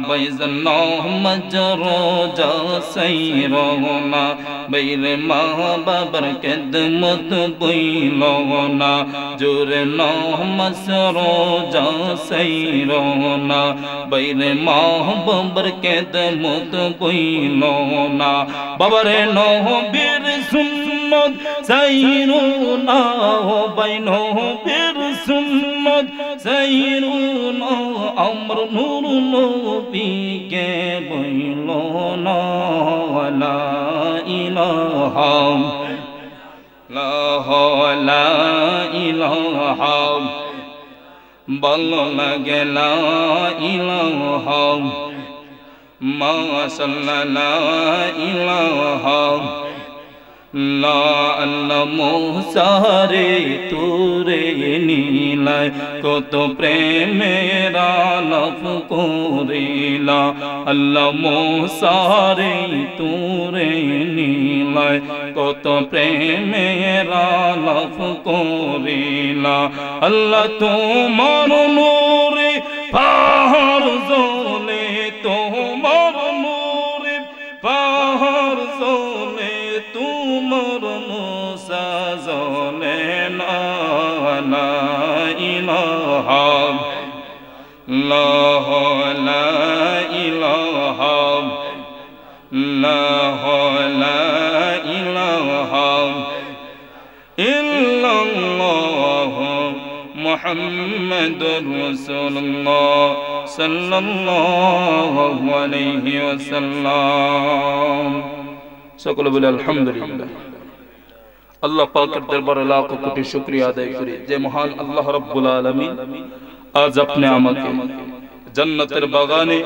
बैजनो मजरो जा सैरोना बैरे माँ बाबर खिदमत बुइलोना जोरे नो मसरो जा सैरोना बैरे माँ बाबर खिदमत बुइलोना बाबरे नो बीर सुन्नत सैरोना बैनो बीर सुन्नत सैरोना अमर नूर नबी के बोलोना ला इलाहा ला इलाहा बोलो लगे ला इलाहा माशाअल्लाह ला इलाहा ला अल्लाह मोसारे तूरे नीलाय कत प्रेमेरा लफ कोरेला अल्लाह मोसारे तूरे नीलाय कत प्रेमेरा लफ कोरेला अल्लाह तुम्हार नूरे पहाड़ जोले तुम्हार नूरे पहाड़ जोले तुमर मूसा जोले ला इलाहा ला इलाहा ला इलाहा इल्लल्लाह मुहम्मदुर रसूलुल्लाह सल्लल्लाहु अलैहि वसल्लम সকলে বলে আলহামদুলিল্লাহ আল্লাহ পাকের দরবারে লাখ কোটি শুকরিয়া আদায় করি যে মহান আল্লাহ রাব্বুল আলামিন আজ আপনি আমাকে জান্নাতের বাগানে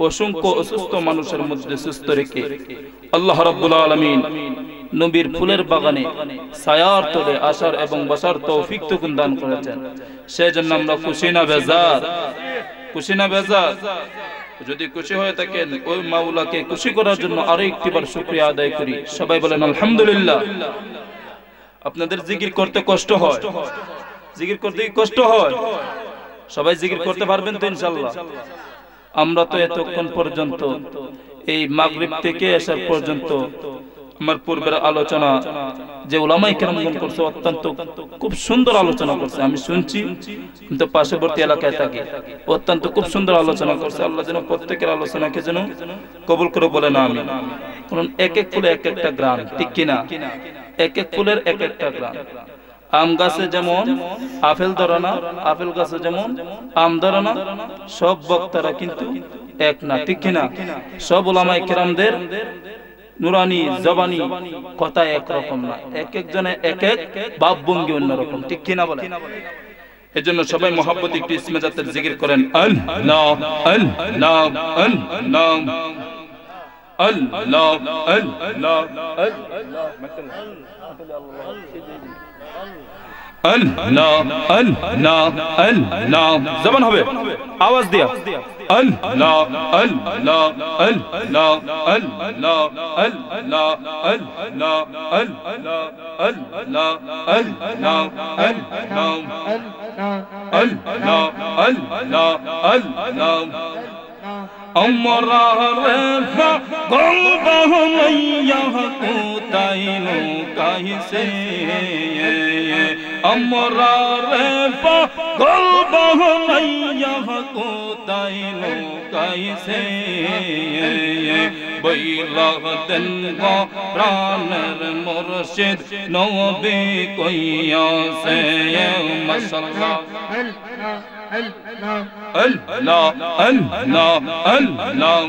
অসংখ্য অসুস্থ মানুষের মধ্যে সুস্থ রেখে আল্লাহ রাব্বুল আলামিন নবীর ফুলের বাগানে ছায়ার তলে আসার এবং বসার তৌফিক তখন দান করেছেন সেজন্য আমরা খুশি না বেজার খুশি না বেজার যদি খুশি হয়ে থাকেন ওই মাওলাকে খুশি করার জন্য আরো একটিবার শুকরিয়া আদায় করি সবাই বলেন আলহামদুলিল্লাহ আপনাদের জিকির করতে কষ্ট হয় জিকির করতে কষ্ট হয় সবাই জিকির করতে পারবেন তো ইনশাআল্লাহ আমরা তো এতক্ষণ পর্যন্ত এই মাগরিব থেকে এশার পর্যন্ত আমার পূর্বের আলোচনা যে উলামায়ে কেরামগণ করছে অত্যন্ত খুব সুন্দর আলোচনা করছে আমি শুনছি কিন্তু পার্শ্ববর্তী এলাকায় থাকি অত্যন্ত খুব সুন্দর আলোচনা করছে আল্লাহ যেন প্রত্যেকের আলোচনাকে যেন কবুল করে বলে না আমি কারণ এক এক ফুলে এক একটা গ্রাম ঠিক কিনা এক এক ফুলের এক একটা গ্রাম আম গাছে যেমন আপেল ধরে না আপেল গাছে যেমন আম ধরে না সব বক্তারা কিন্তু এক না ঠিক কিনা সব উলামায়ে কেরামদের নুরানি জবানি কথা এক রকম না এক এক জনে এক এক ভাবভঙ্গি অন্যরকম ঠিক কিনা বলে এজন্য সবাই মহব্বত একটু ইসমে জাতের জিকির করেন আল্লাহ আল্লাহ আল্লাহ আল্লাহ আল্লাহ আল্লাহ আল্লাহ আল্লাহ জবান হবে আওয়াজ দিয়া আল্লাহ আল্লাহ আল্লাহ আল্লাহ আল্লাহ আল্লাহ আল্লাহ আল্লাহ আল্লাহ আল্লাহ আল্লাহ আল্লাহ আমরা রেফা গলবাহ মাইয়া কোতাইনো কাহিসে আমরা রেফা গলবাহ মাইয়া কোতাইনো কাহিসে বৈলাহ দেন গো প্রাণের মুর্শিদ নবী কইয়াছে মাশাআল্লাহ Allah Allah Allah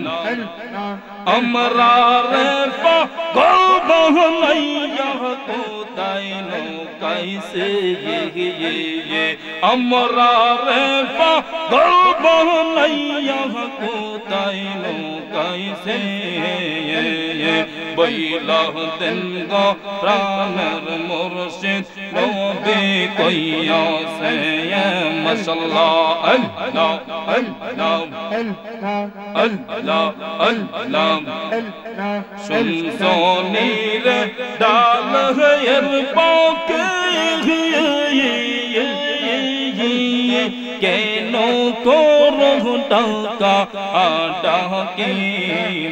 আমরা রেফা গলবাহ মাইয়া কোতাইনো কাইসে আমরা রেফা গলবাহ মাইয়া কোতাইনো কাইসে বৈলাহ দেন গো প্রাণের মুর্শিদ নবী কইয়াছে মাশাআল্লাহ Allah Allah Allah Allah শুনসনির ডাল হের পাকে কেন করো টাকা আটাকে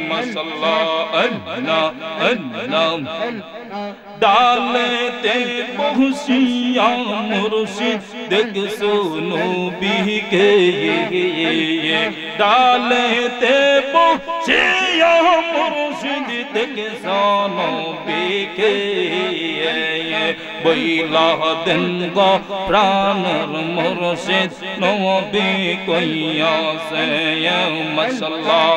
মাশাআল্লাহ আল্লাহ আল্লাহ ডালেতে বসিয়া মুর্শিদ দেখছো নবীকে ডালেতে বসিয়া মুর্শিদ দেখছো নবীকে বইলা দেন গো প্রাণের মুর্শিদ নবী কইয়াছে মাশাআল্লাহ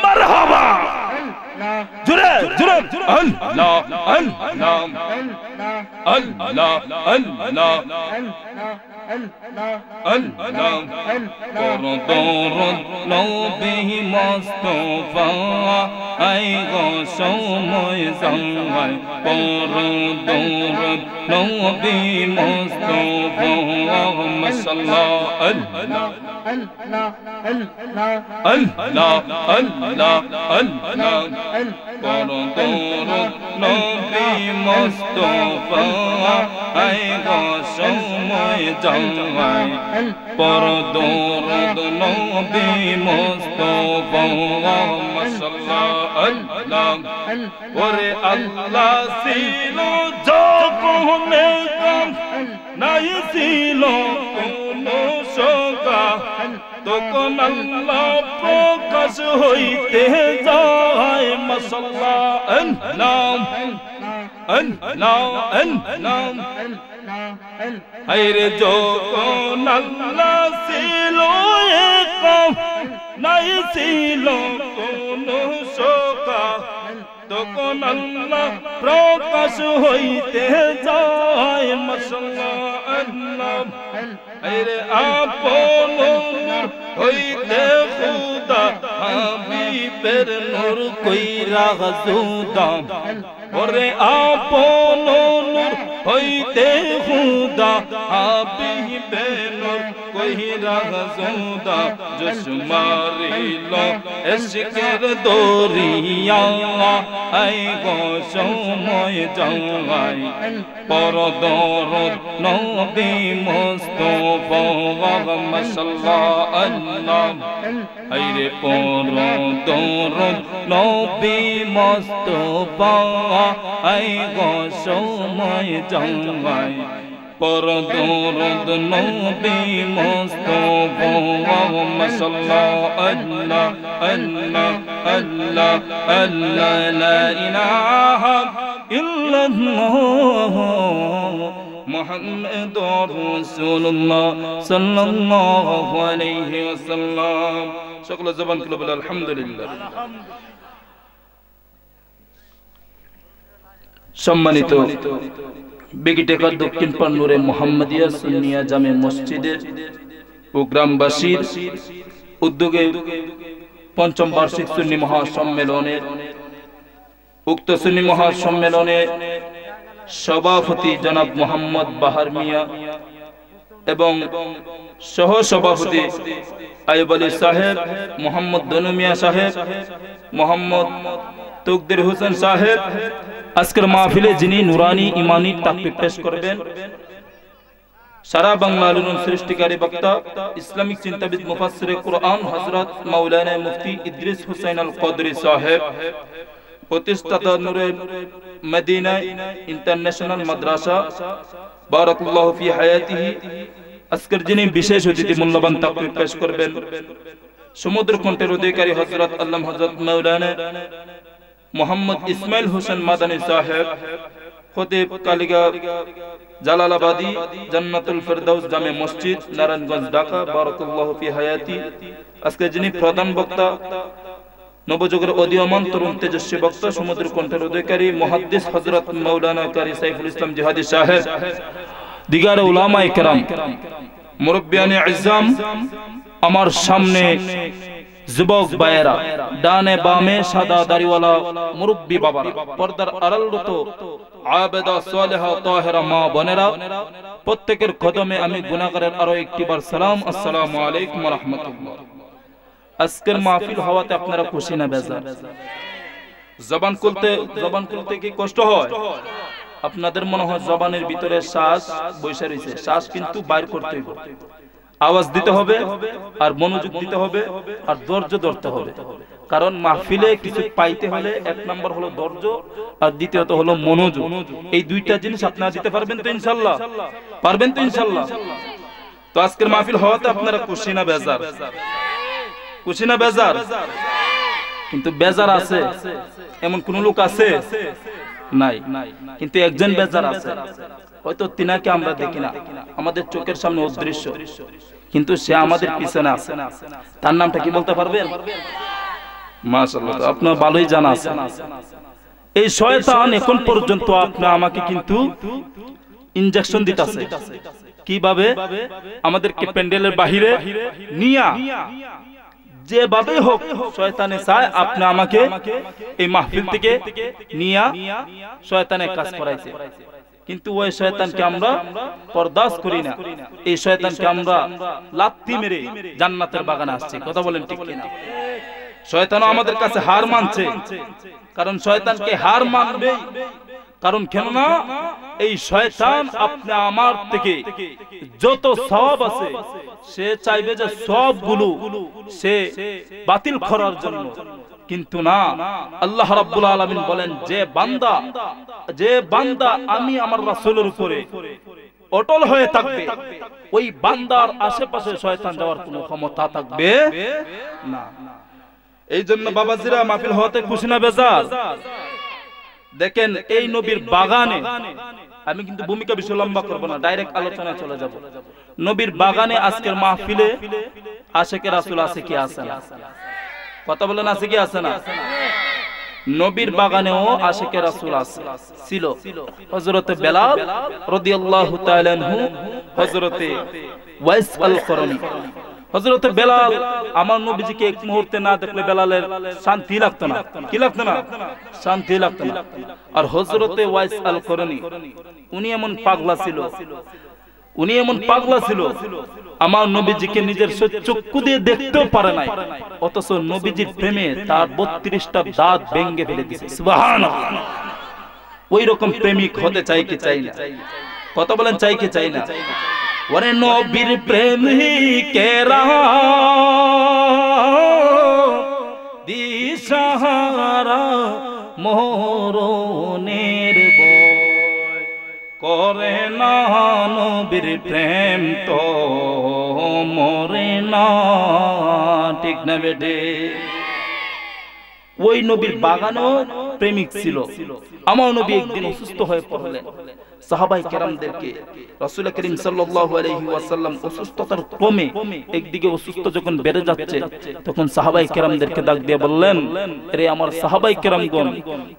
মারহাবা জুরে জুরে আল্লাহ আল্লাহ আল্লাহ আল্লাহ আল্লাহ করদরদ নবী মুস্তাফা আই গো সময় জামাই করদরদ নবী মুস্তাফা মাশাআল্লাহ আল্লাহ আল্লাহ আল্লাহ আল্লাহ আল্লাহ করদরদ নবী মুস্তাফা আই গো সময় জামাই করদরদ নবী মুস্তাফা মাশাআল্লাহ আল্লাহ ওরে আল্লাহ ছিল যখনে নাই ছিল কোনো শোকা তখন আল্লাহ প্রকাশ হইতে যায় মাশাআল্লাহ আল্লাহ আল্লাহ আল্লাহ হায়রে যখন আল্লাহ ছিল একা নাই ছিল কোনো শোকা তখন আল্লাহ প্রকাশ হইতে যায় মাশাআল্লাহ আল্লাহ হায়রে আপন নূর হইতে খুদা হাবিবের নূর কইরা জুদা ওরে আপন নূর হইতে খুদা হাবিবের নূর কইরা জুদা জসমারিল ইশকের দরিয়া আই গো সময় জামাই পরদরদ নবী মুস্তাফা মাশাআল্লাহ আল্লাহ আইরে পরদরদ নবী মুস্তাফা আই গো সময় জামাই পরদরদ নবী মুস্তাফা মাশাআল্লাহ আল্লাহ আল্লাহ আল্লাহ আল্লাহ লা ইলাহা ইল্লাল্লাহ মুহাম্মাদুর রাসূলুল্লাহ সাল্লাল্লাহু আলাইহি ওয়াসাল্লাম সকল জবান খুলে বলে আলহামদুলিল্লাহ। সম্মানিত বেগিটেকা দক্ষিণ পান্নুরে মোহাম্মদিয়া সুন্নিয়া জামে মসজিদের ও গ্রামবাসীর উদ্যোগে পঞ্চম বার্ষিক সুন্নি মহাসম্মেলনের উক্ত সুন্নি মহাসম্মেলনে সভাপতি জনাব মোহাম্মদ বাহার মিয়া এবং সহ সভাপতি আইয়ুব আলী সাহেব, মোহাম্মদ দনু মিয়া সাহেব, মোহাম্মদ তকদির হোসেন সাহেব আজকের মাহফিলে যিনি নুরানি ইমানি তাকবীর পেশ করবেন, সারা বাংলার সৃষ্টিকারী বক্তা ইসলামিক চিন্তাবিদ মুফাসসিরে কুরআন হযরত মাওলানা মুফতি ইদ্রিস হুসাইন আল কদরি সাহেব, প্রতিষ্ঠাতা নূরে মদিনা ইন্টারন্যাশনাল মাদ্রাসা বারাকাল্লাহু ফি হায়াতিহি। আজকের যিনি বিশেষ অতিথি মূল্যবান তাকবীর পেশ করবেন, সমুদ্র কণ্ঠের অধিকারী হযরত আল্লামা হযরত মাওলানা মোহাম্মদ ইসমাইল হোসেন মাদানী সাহেব, খতিব কালিগা জালালাবাদী জান্নাতুল ফেরদাউস জামে মসজিদ নারায়ণগঞ্জ ঢাকা বারাকাল্লাহু ফি হায়াতি। আজকে যিনি প্রধান বক্তা, নবযুগের উদীয়মান তরুণ তেজস্বী বক্তা, সমুদ্র কণ্ঠের অধিকারী মুহাদ্দিস হযরত মাওলানা কারি সাইফুল ইসলাম জিহাদি সাহেব, দিগার উলামায়ে কেরাম, মুরব্বিয়ানে ইজ্জাম, আমার সামনে যুবক ভাইয়েরা, ডানে বামে সাদা দাড়িওয়ালা মুরব্বি বাবারা, পর্দার আড়ালরত আবেদা সালেহা তাহেরা মা বোনেরা, প্রত্যেকের কদমে আমি গুনাহগারের আরো একটিবার সালাম, আসসালামু আলাইকুম ওয়া রাহমাতুল্লাহ। আজকের মাহফিল হওয়াতে আপনারা খুশি না বেজার? জবান খুলতে কি কষ্ট হয়? আপনাদের মনে হয় জবানের ভিতরে শ্বাস বসে রয়েছে, শ্বাস কিন্তু বাইর করতে হবে। আওয়াজ দিতে হবে আর মনোযোগ দিতে হবে আর ধৈর্য ধরতে হবে। কারণ মাহফিলে কিছু পাইতে হলে এক নাম্বার হলো ধৈর্য আর দ্বিতীয়ত হলো মনোযোগ। এই দুইটা জিনিস আপনারা দিতে পারবেন তো ইনশাআল্লাহ? পারবেন তো ইনশাআল্লাহ? তো আজকের মাহফিল হওয়াতে আপনারা খুশি না বেজার? খুশি না বেজার? কিন্তু বেজার আছে এমন কোন লোক আছে? নাই। কিন্তু একজন বেজার আছে, হয়তো তিনাকে আমরা দেখি না, আমাদের চোখের সামনে অদৃশ্য, কিন্তু সে আমাদের পিছনে আছে। তার নামটা কি বলতে পারবেন? মাশাআল্লাহ, আপনার ভালোই জানা আছে। এই শয়তান এখন পর্যন্ত আপনি আমাকে কিন্তু ইনজেকশন দিতেছে। কিভাবে? আমাদেরকে প্যান্ডেলের বাহিরে নিয়া যেভাবে হোক শয়তানে চায় আপনি আমাকে এই মাহফিল থেকে নিয়া শয়তানের কাজ করাইছে। কিন্তু ওই শয়তানকে আমরা বরদাস্ত করি না। এই শয়তানকে আমরা লাথি মেরে জান্নাতের বাগানে আসছি। কথা বলেন ঠিক কিনা? শয়তানও আমাদের কাছে হার মানছে, কারণ শয়তানকে হার মানবে। কারণ কেননা এই শয়তান আপনি আমার থেকে যত সওয়াব আছে সে চাইবে যে সবগুলো সে বাতিল করার জন্য। কিন্তু না, আল্লাহ রাব্বুল আলামিন বলেন যে বান্দা আমি আমার রাসূলের উপরে অটল হয়ে থাকবে, ওই বান্দার আশেপাশে শয়তান যাওয়ার কোনো ক্ষমতা থাকবে না। এই জন্য বাবাজিরা মাহফিল হতে খুশি না বেজার? দেখেন এই নবীর বাগানে, আমি কিন্তু ভূমিকা বিষয় লম্বা করব না, ডাইরেক্ট আলোচনায় চলে যাব। নবীর বাগানে আজকের মাহফিলে আশিকে রাসূল আছে কি আছে না? কথা বলেন, আছে কি আছে না? নবীর বাগানেও আশিকে রাসূল আছে ছিল। হযরতে বেলাল রাদিয়াল্লাহু তাআলা আনহু, হযরতে ওয়াইস আল করনী। হযরতে বেলাল আমার নবীজিকে এক মুহূর্তে না দেখলে বেলালের শান্তি লাগতো না। কি লাগতো না? শান্তি লাগতো না। আর হযরতে ওয়াইস আল করনী উনি এমন পাগলা ছিল, আমার নবীজিকে নিজের চক্ষু দিয়ে দেখতেও পারে নাই, অথচ নবীজির প্রেমে তার 32টা দাঁত ভেঙে ফেলে দিয়েছে। সুবহানাল্লাহ। ওই রকম প্রেমিক হতে চাই কি চাই না? কথা বলেন, চাই কি চাই না? ওরে নবীর প্রেমিকেরা দিশাহারা মরণের ভয় করে না, নবীর প্রেম তো মরে না। ঠিক না বেটে? ওই নবীর বাগানেও প্রেমিক ছিল। আমার নবী একদিন অসুস্থ হয়ে পড়লেন। সাহাবায়ে কেরামদেরকে রাসূল করিম সাল্লাল্লাহু আলাইহি ওয়াসাল্লাম অসুস্থতার ক্রমে একদিকে অসুস্থ যখন বেড়ে যাচ্ছে, তখন সাহাবায়ে কেরামদেরকে ডাক দিয়ে বললেন, আরে আমার সাহাবায়ে কেরামগণ,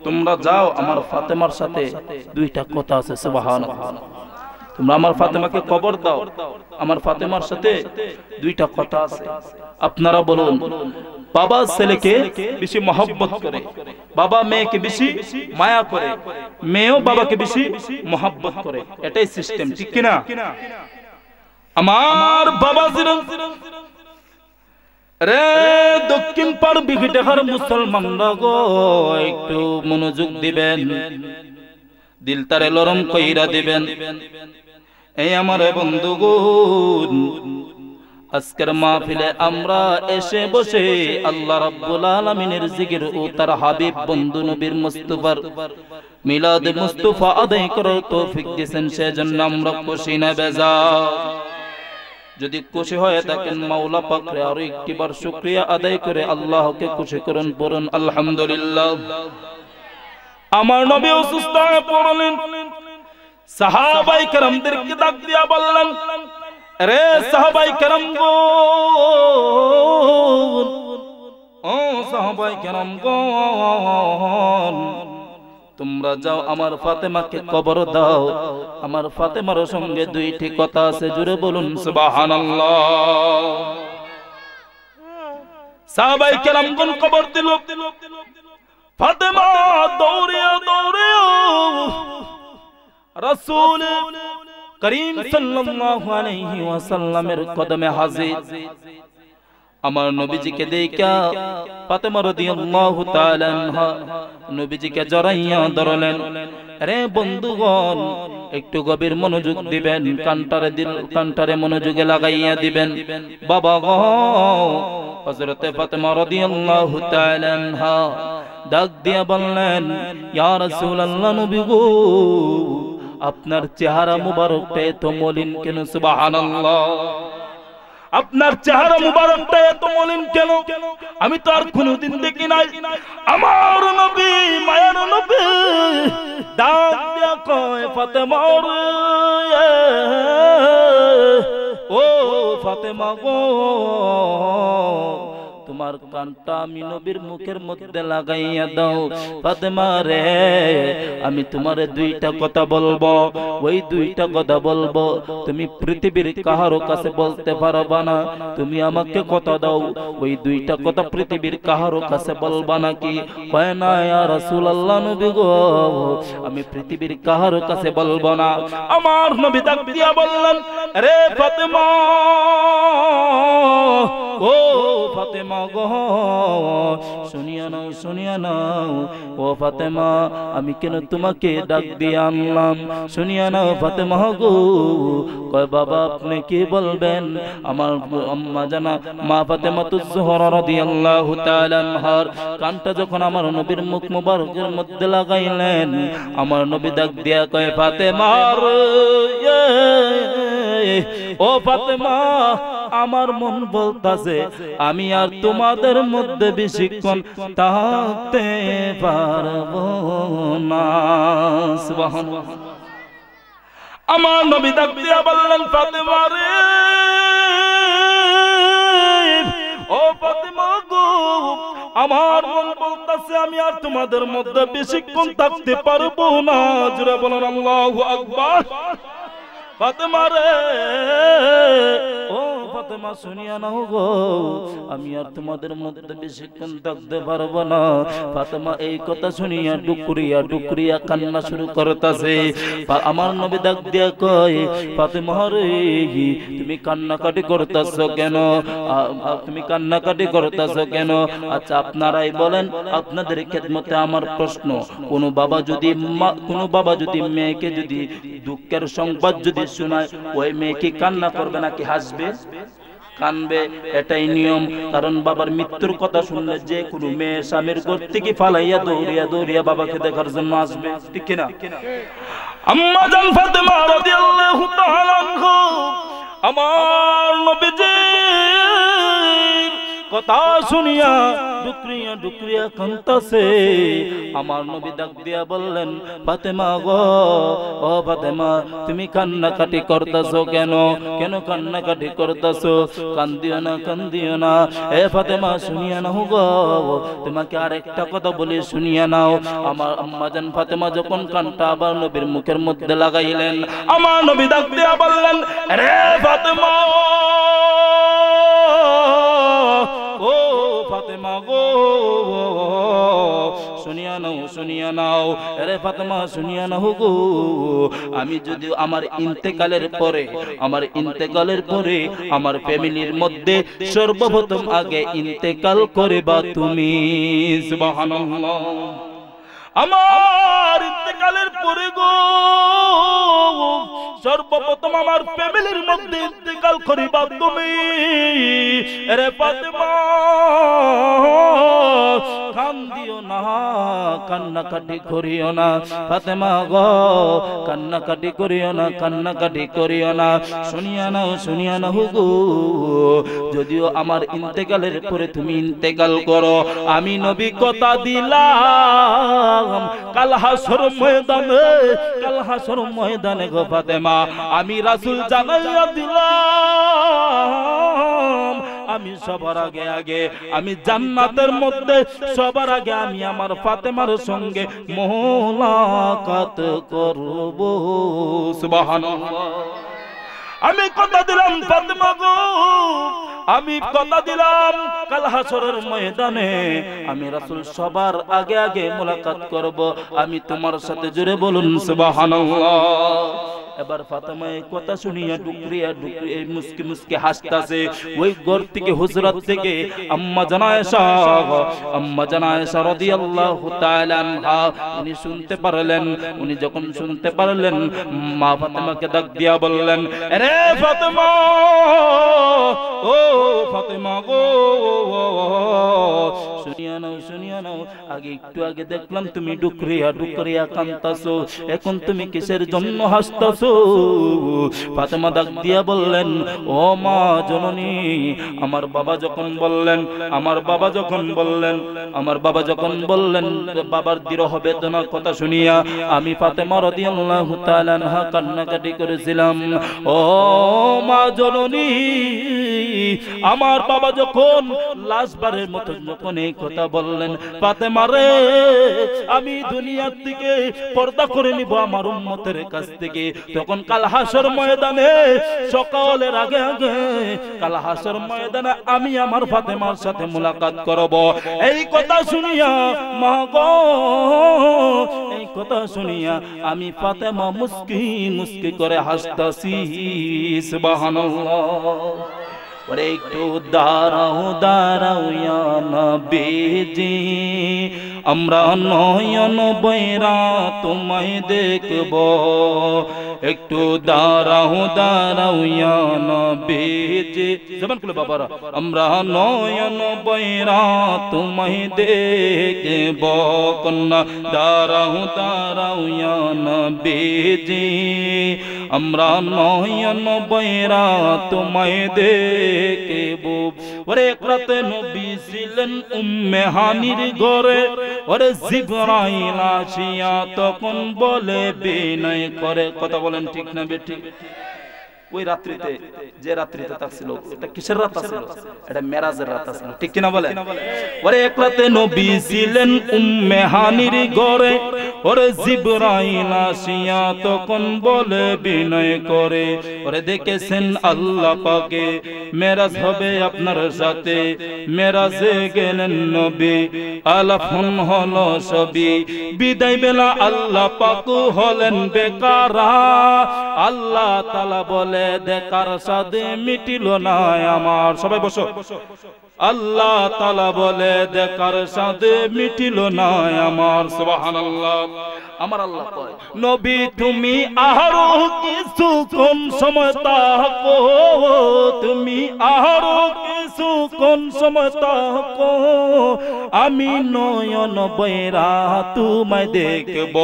তোমরা যাও, আমার ফাতেমার সাথে দুইটা কথা আছে। সুবহানাল্লাহ। তোমরা আমার ফাতেমাকে কবর দাও, আমার ফাতেমার সাথে দুইটা কথা আছে। আপনারা বলুন, বাবা ছেলেকে বেশি মহব্বত করে, বাবা মেয়েকে বেশি মায়া করে, মেয়েও বাবাকে বেশি মহব্বত করে, এটাই সিস্টেম। ঠিক কিনা? আমার বাবা রে দক্ষিণ পাড় বিঘিটার মুসলমানরা গো, একটু মনোযোগ দিবেন, দিল তারে লরম কইরা দিবেন। এই আমার বন্ধুগণ, আজকের মাহফিলে আমরা এসে বসে আল্লাহ রাব্বুল আলামিনের জিকির ও তার হাবিব বন্ধু নবীর মুস্তাফার মিলাদ মুস্তাফা আদায় করার তৌফিক দিয়েছেন, সেজন্য আমরা খুশি না বেজার? যদি খুশি হয়ে থাকেন মাওলা পাকরে আরো একটিবার শুকরিয়া আদায় করে আল্লাহকে খুশি করুন, বলুন আলহামদুলিল্লাহ। আমার নবী অসুস্থ হয়ে পড়লেন, সাহাবায়ে কেরামদেরকে ডাক দিয়া বললেন, রে সাহাবায়ে কেরামগণ, ও সাহাবায়ে কেরামগণ, তোমরা যাও আমার ফাতেমাকে কবর দাও। আমার ফাতেমার সঙ্গে দুইটি কথা আছে, জুড়ে বলুন সুবহানাল্লাহ। সাহাবায়ে কেরামগণ কবর দিল। ফাতেমা দৌড়িয়া রাসূল করিম সাল্লাল্লাহু আলাইহি ওয়াসাল্লামের কদমে হাজির। আমার নবীজিকে দেখা ফাতেমা রাদিয়াল্লাহু তাআলা আনহা নবীজিকে জড়াইয়া ধরলেন। আরে বন্ধুগণ, একটু গভীর মনোযোগ দিবেন, কানটারে মনোযোগে লাগাইয়া দিবেন। বাবা গো, হযরতে ফাতেমা রাদিয়াল্লাহু তাআলা আনহা ডাক দিয়া বললেন, ইয়া রাসূলুল্লাহ, নবী গো, আপনার চেহারা মুবারকটা এত মলিন কেন? সুবহানাল্লাহ, আপনার চেহারা মুবারকটা এত মলিন কেন? আমি তো আর কোনোদিন দেখি নাই। আমার নবী, মায়ের নবী ডাক দিয়া কয়, ফাতেমা রে, ও ফাতেমা গো, তোমার কানটা আমি নবীর মুখের মধ্যে লাগাইয়া দাও। ফাতেমা রে, আমি তোমারে দুইটা কথা বলবো, ওই দুইটা কথা বলবো তুমি পৃথিবীর কাহারো কাছে বলতে পারবা না। তুমি আমাকে কথা দাও, ওই দুইটা কথা পৃথিবীর কাহারো কাছে বলবা নাকি? হয় না ইয়া রাসূলুল্লাহ, নবী গো, আমি পৃথিবীর কাহারো কাছে বলবো না। আমার নবী ডাক দিয়া বললেন, রে ফাতেমা, ও ফাতেমা গো, শুনিয়া নাও, শুনিয়া নাও। ও ফাতেমা, আমি কেন তোমাকে ডাক দিয়ে আনলাম, শুনিয়া নাও ফাতেমা গো। কয়, বাবা আপনি কি বলবেন? আমার আম্মা জানা মা ফাতেমাতুজ জোহরা রাদিয়াল্লাহু তাআলা আনহার কানটা যখন আমার নবীর মুখ মুবারকের মধ্যে লাগাইলেন, আমার নবী ডাক দিয়া কয়, ফাতেমা রে, ও ফাতেমা, আমার মন বলতাছে আমি আর তোমাদের মধ্যে বেশিক্ষণ থাকতে পারবো না। সুবহানাল্লাহ। আমার নবী ডাক দিয়া বললেন, ফাতেমা রে, ও ফাতেমা গো, আমার মন বলতাছে আমি আর তোমাদের মধ্যে বেশিক্ষণ থাকতে পারবো না। জোরে বলেন আল্লাহু আকবার। ফাতেমা রে, ও ফাতেমা, শুনিয়া নাও গো, আমি আর তোমাদের মধ্যে বেশিক্ষণ থাকতে পারবো না। ফাতেমা এই কথা শুনিয়া ডুকরিয়া ডুকরিয়া কান্না শুরু করতেছে। আমার নবী ডাক দিয়া কয়, ফাতেমা রে, তুমি কান্নাকাটি করতেছো কেন? তুমি কান্নাকাটি করতেছো কেন? আচ্ছা আপনারাই বলেন, আপনাদের খেদমতে আমার প্রশ্ন, কোন বাবা যদি মেয়েকে যদি দুঃখের সংবাদ যদি শোনায়, ওই মেয়ে কি কান্না করবে নাকি হাসবে? কানবে, এটাই নিয়ম। কারণ বাবার মৃত্যুর কথা শুনলে যে কোনো মেয়ে স্বামীর ঘর থেকে ফালাইয়া দৌড়িয়া দৌড়িয়া বাবাকে দেখার জন্য আসবে, ঠিক কিনা? আম্মা জান ফাতেমা রাদিয়াল্লাহু তাআলা আনহা আমার নবীজি কথা শুনিয়া ডুকরিয়া ডুকরিয়া কাঁদতাছে। আমার নবী ডাক দিয়া বললেন, ফাতেমা গো, ও ফাতেমা, তুমি কান্নাকাটি করতেছো কেন? কেন কান্নাকাটি করতেছো? কান্দিও না, কান্দিও না। এ ফাতেমা, শুনিয়া নাও গো, তোমাকে আরেকটা কথা বলি, শুনিয়া নাও। আমার আম্মা জান ফাতেমা যখন কানটা আবার নবীর মুখের মধ্যে লাগাইলেন, আমার নবী ডাক দিয়া বললেন, রে ফাতেমা, ও ফাতেমা গো, শুনিয়া নাও, শুনিয়া নাও। আরে ফাতেমা, শুনিয়া নাও গো, আমি যদি আমার ইন্তেকালের পরে আমার ফ্যামিলির মধ্যে সর্বপ্রথম আগে ইন্তেকাল করিবা তুমি। সুবহানাল্লাহ। আমার ইন্তেকালের পরে গো, সর্বপ্রথম আমার ফ্যামিলির মধ্যে ইন্তেকাল করিবা তুমি। আরে ফাতেমা, কান্দিও না, কান্নাকাটি করিও না। ফাতেমা গো, কান্নাকাটি করিও না, কান্নাকাটি করিও না। শুনিয়া নাও, শুনিয়া নাও গো, যদিও আমার ইন্তেকালের পরে তুমি ইন্তেকাল করো, আমি নবী কথা দিলাম, কাল হাসর ময়দানে গো ফাতেমা, আমি রাসূল জানাইয়া দিলাম, আমি সবার আগে আমি জান্নাতের মধ্যে সবার আগে আমি আমার ফাতেমার সঙ্গে মোলাকাত করব। সুবহানাল্লাহ। আমি কথা দিলাম ফাতেমা গো, আমি কথা দিলাম, কাল হাসরের ময়দানে আমি রাসূল সবার আগে মোলাকাত করব। আমি তোমার সাথে জোরে বলুন সুবহানাল্লাহ। এবার ফাতেমা এই কথা শুনিয়া ডুকরিয়া ডুকরিয়া মুস্কি মুস্কি হাসতাছে। ওই ঘর থেকে হুজরাত থেকে আম্মা জান আয়েশা রাদিয়াল্লাহু তাআলা আনহা উনি শুনতে পারলেন। উনি যখন শুনতে পারলেন মা ফাতেমাকে ডাক দিয়া বললেন, আরে ফাতেমা, ও ফাতেমা গো, শুনিয়া নাও, একটু আগে দেখলাম তুমি ডুকরিয়া ডুকরিয়া কাঁদতাছো, এখন তুমি কিসের জন্য হাসতাছো? ফাতেমা ডাক দিয়া বললেন, ও মা জননী, আমার বাবা যখন বললেন বাবার বিরহ বেদনার কথা শুনিয়া আমি ফাতেমা রাদিয়াল্লাহু তাআলা আনহা কান্নাকাটি করেছিলাম। ও মা জননী, আমার বাবা যখন লাশবারের মতো যখন এই কথা বললেন, ফাতেমা রে, আমি দুনিয়ার থেকে পর্দা করে নিব আমার উম্মতের কাছ থেকে, তখন কাল হাসর ময়দানে সকালের আগে আগে কাল হাসর ময়দানে আমি আমার ফাতেমার সাথে মুলাকাত করব। এই কথা শুনিয়া মা গো, এই কথা শুনিয়া আমি ফাতেমা মুস্কি মুস্কি করে হাসতাছি। সুবহানাল্লাহ। ওরে একটু দাঁড়াও দাঁড়াও ইয়া নবীজি, আমরা নয়ন বৈরা তোমায় দেখব। একটু দাঁড়াও দাঁড়াও ইয়া নবীজি, জবান খুলে বাবারা, আমরা নয়ন বৈরা তোমায় দেখব। কন্যা দাঁড়াও দাঁড়াও ইয়া নবীজি, আমরা নয়ন বৈরা তোমায় দেখব। ওরে এক রাতে নবী ছিলেন উম্মে হানির ঘরে, ওরে জিবরাইল আসিয়া তখন বলে বিনয় করে, কথা বলেন ঠিক না বেঠিক? ওই রাত্রিতে, যে রাত্রিতে থাকছিল, এটা কিসের রাত ছিল? এটা মেরাজের রাত ছিল, ঠিক কিনা বলেন? ওরে এক রাতে নবী ছিলেন উম্মে হানির ঘরে, ওরে জিবরাইল আসিয়া তখন বলে বিনয় করে, ওরে দেখেছেন আল্লাহ পাকে মেরাজ হবে আপনার সাথে। মেরাজে গেলেন নবী, আলাপন হলো সবই, বিদায় বেলা আল্লাহ পাক হলেন বেকারা। আল্লাহ তাআলা বলে দেখার সাথে মিটিল না আমার, সবাই বসো। আল্লাহ তাআলা বলে দেখার সাথে মিটিল না আমার। সুবহানাল্লাহ। আমার আল্লাহ কয়, নবী তুমি আরো কিছু কোন সময় তাকো, তুমি আরো কিছু কোন সময় তাকো, আমি নয়ন বৈরা তোমায় দেখব।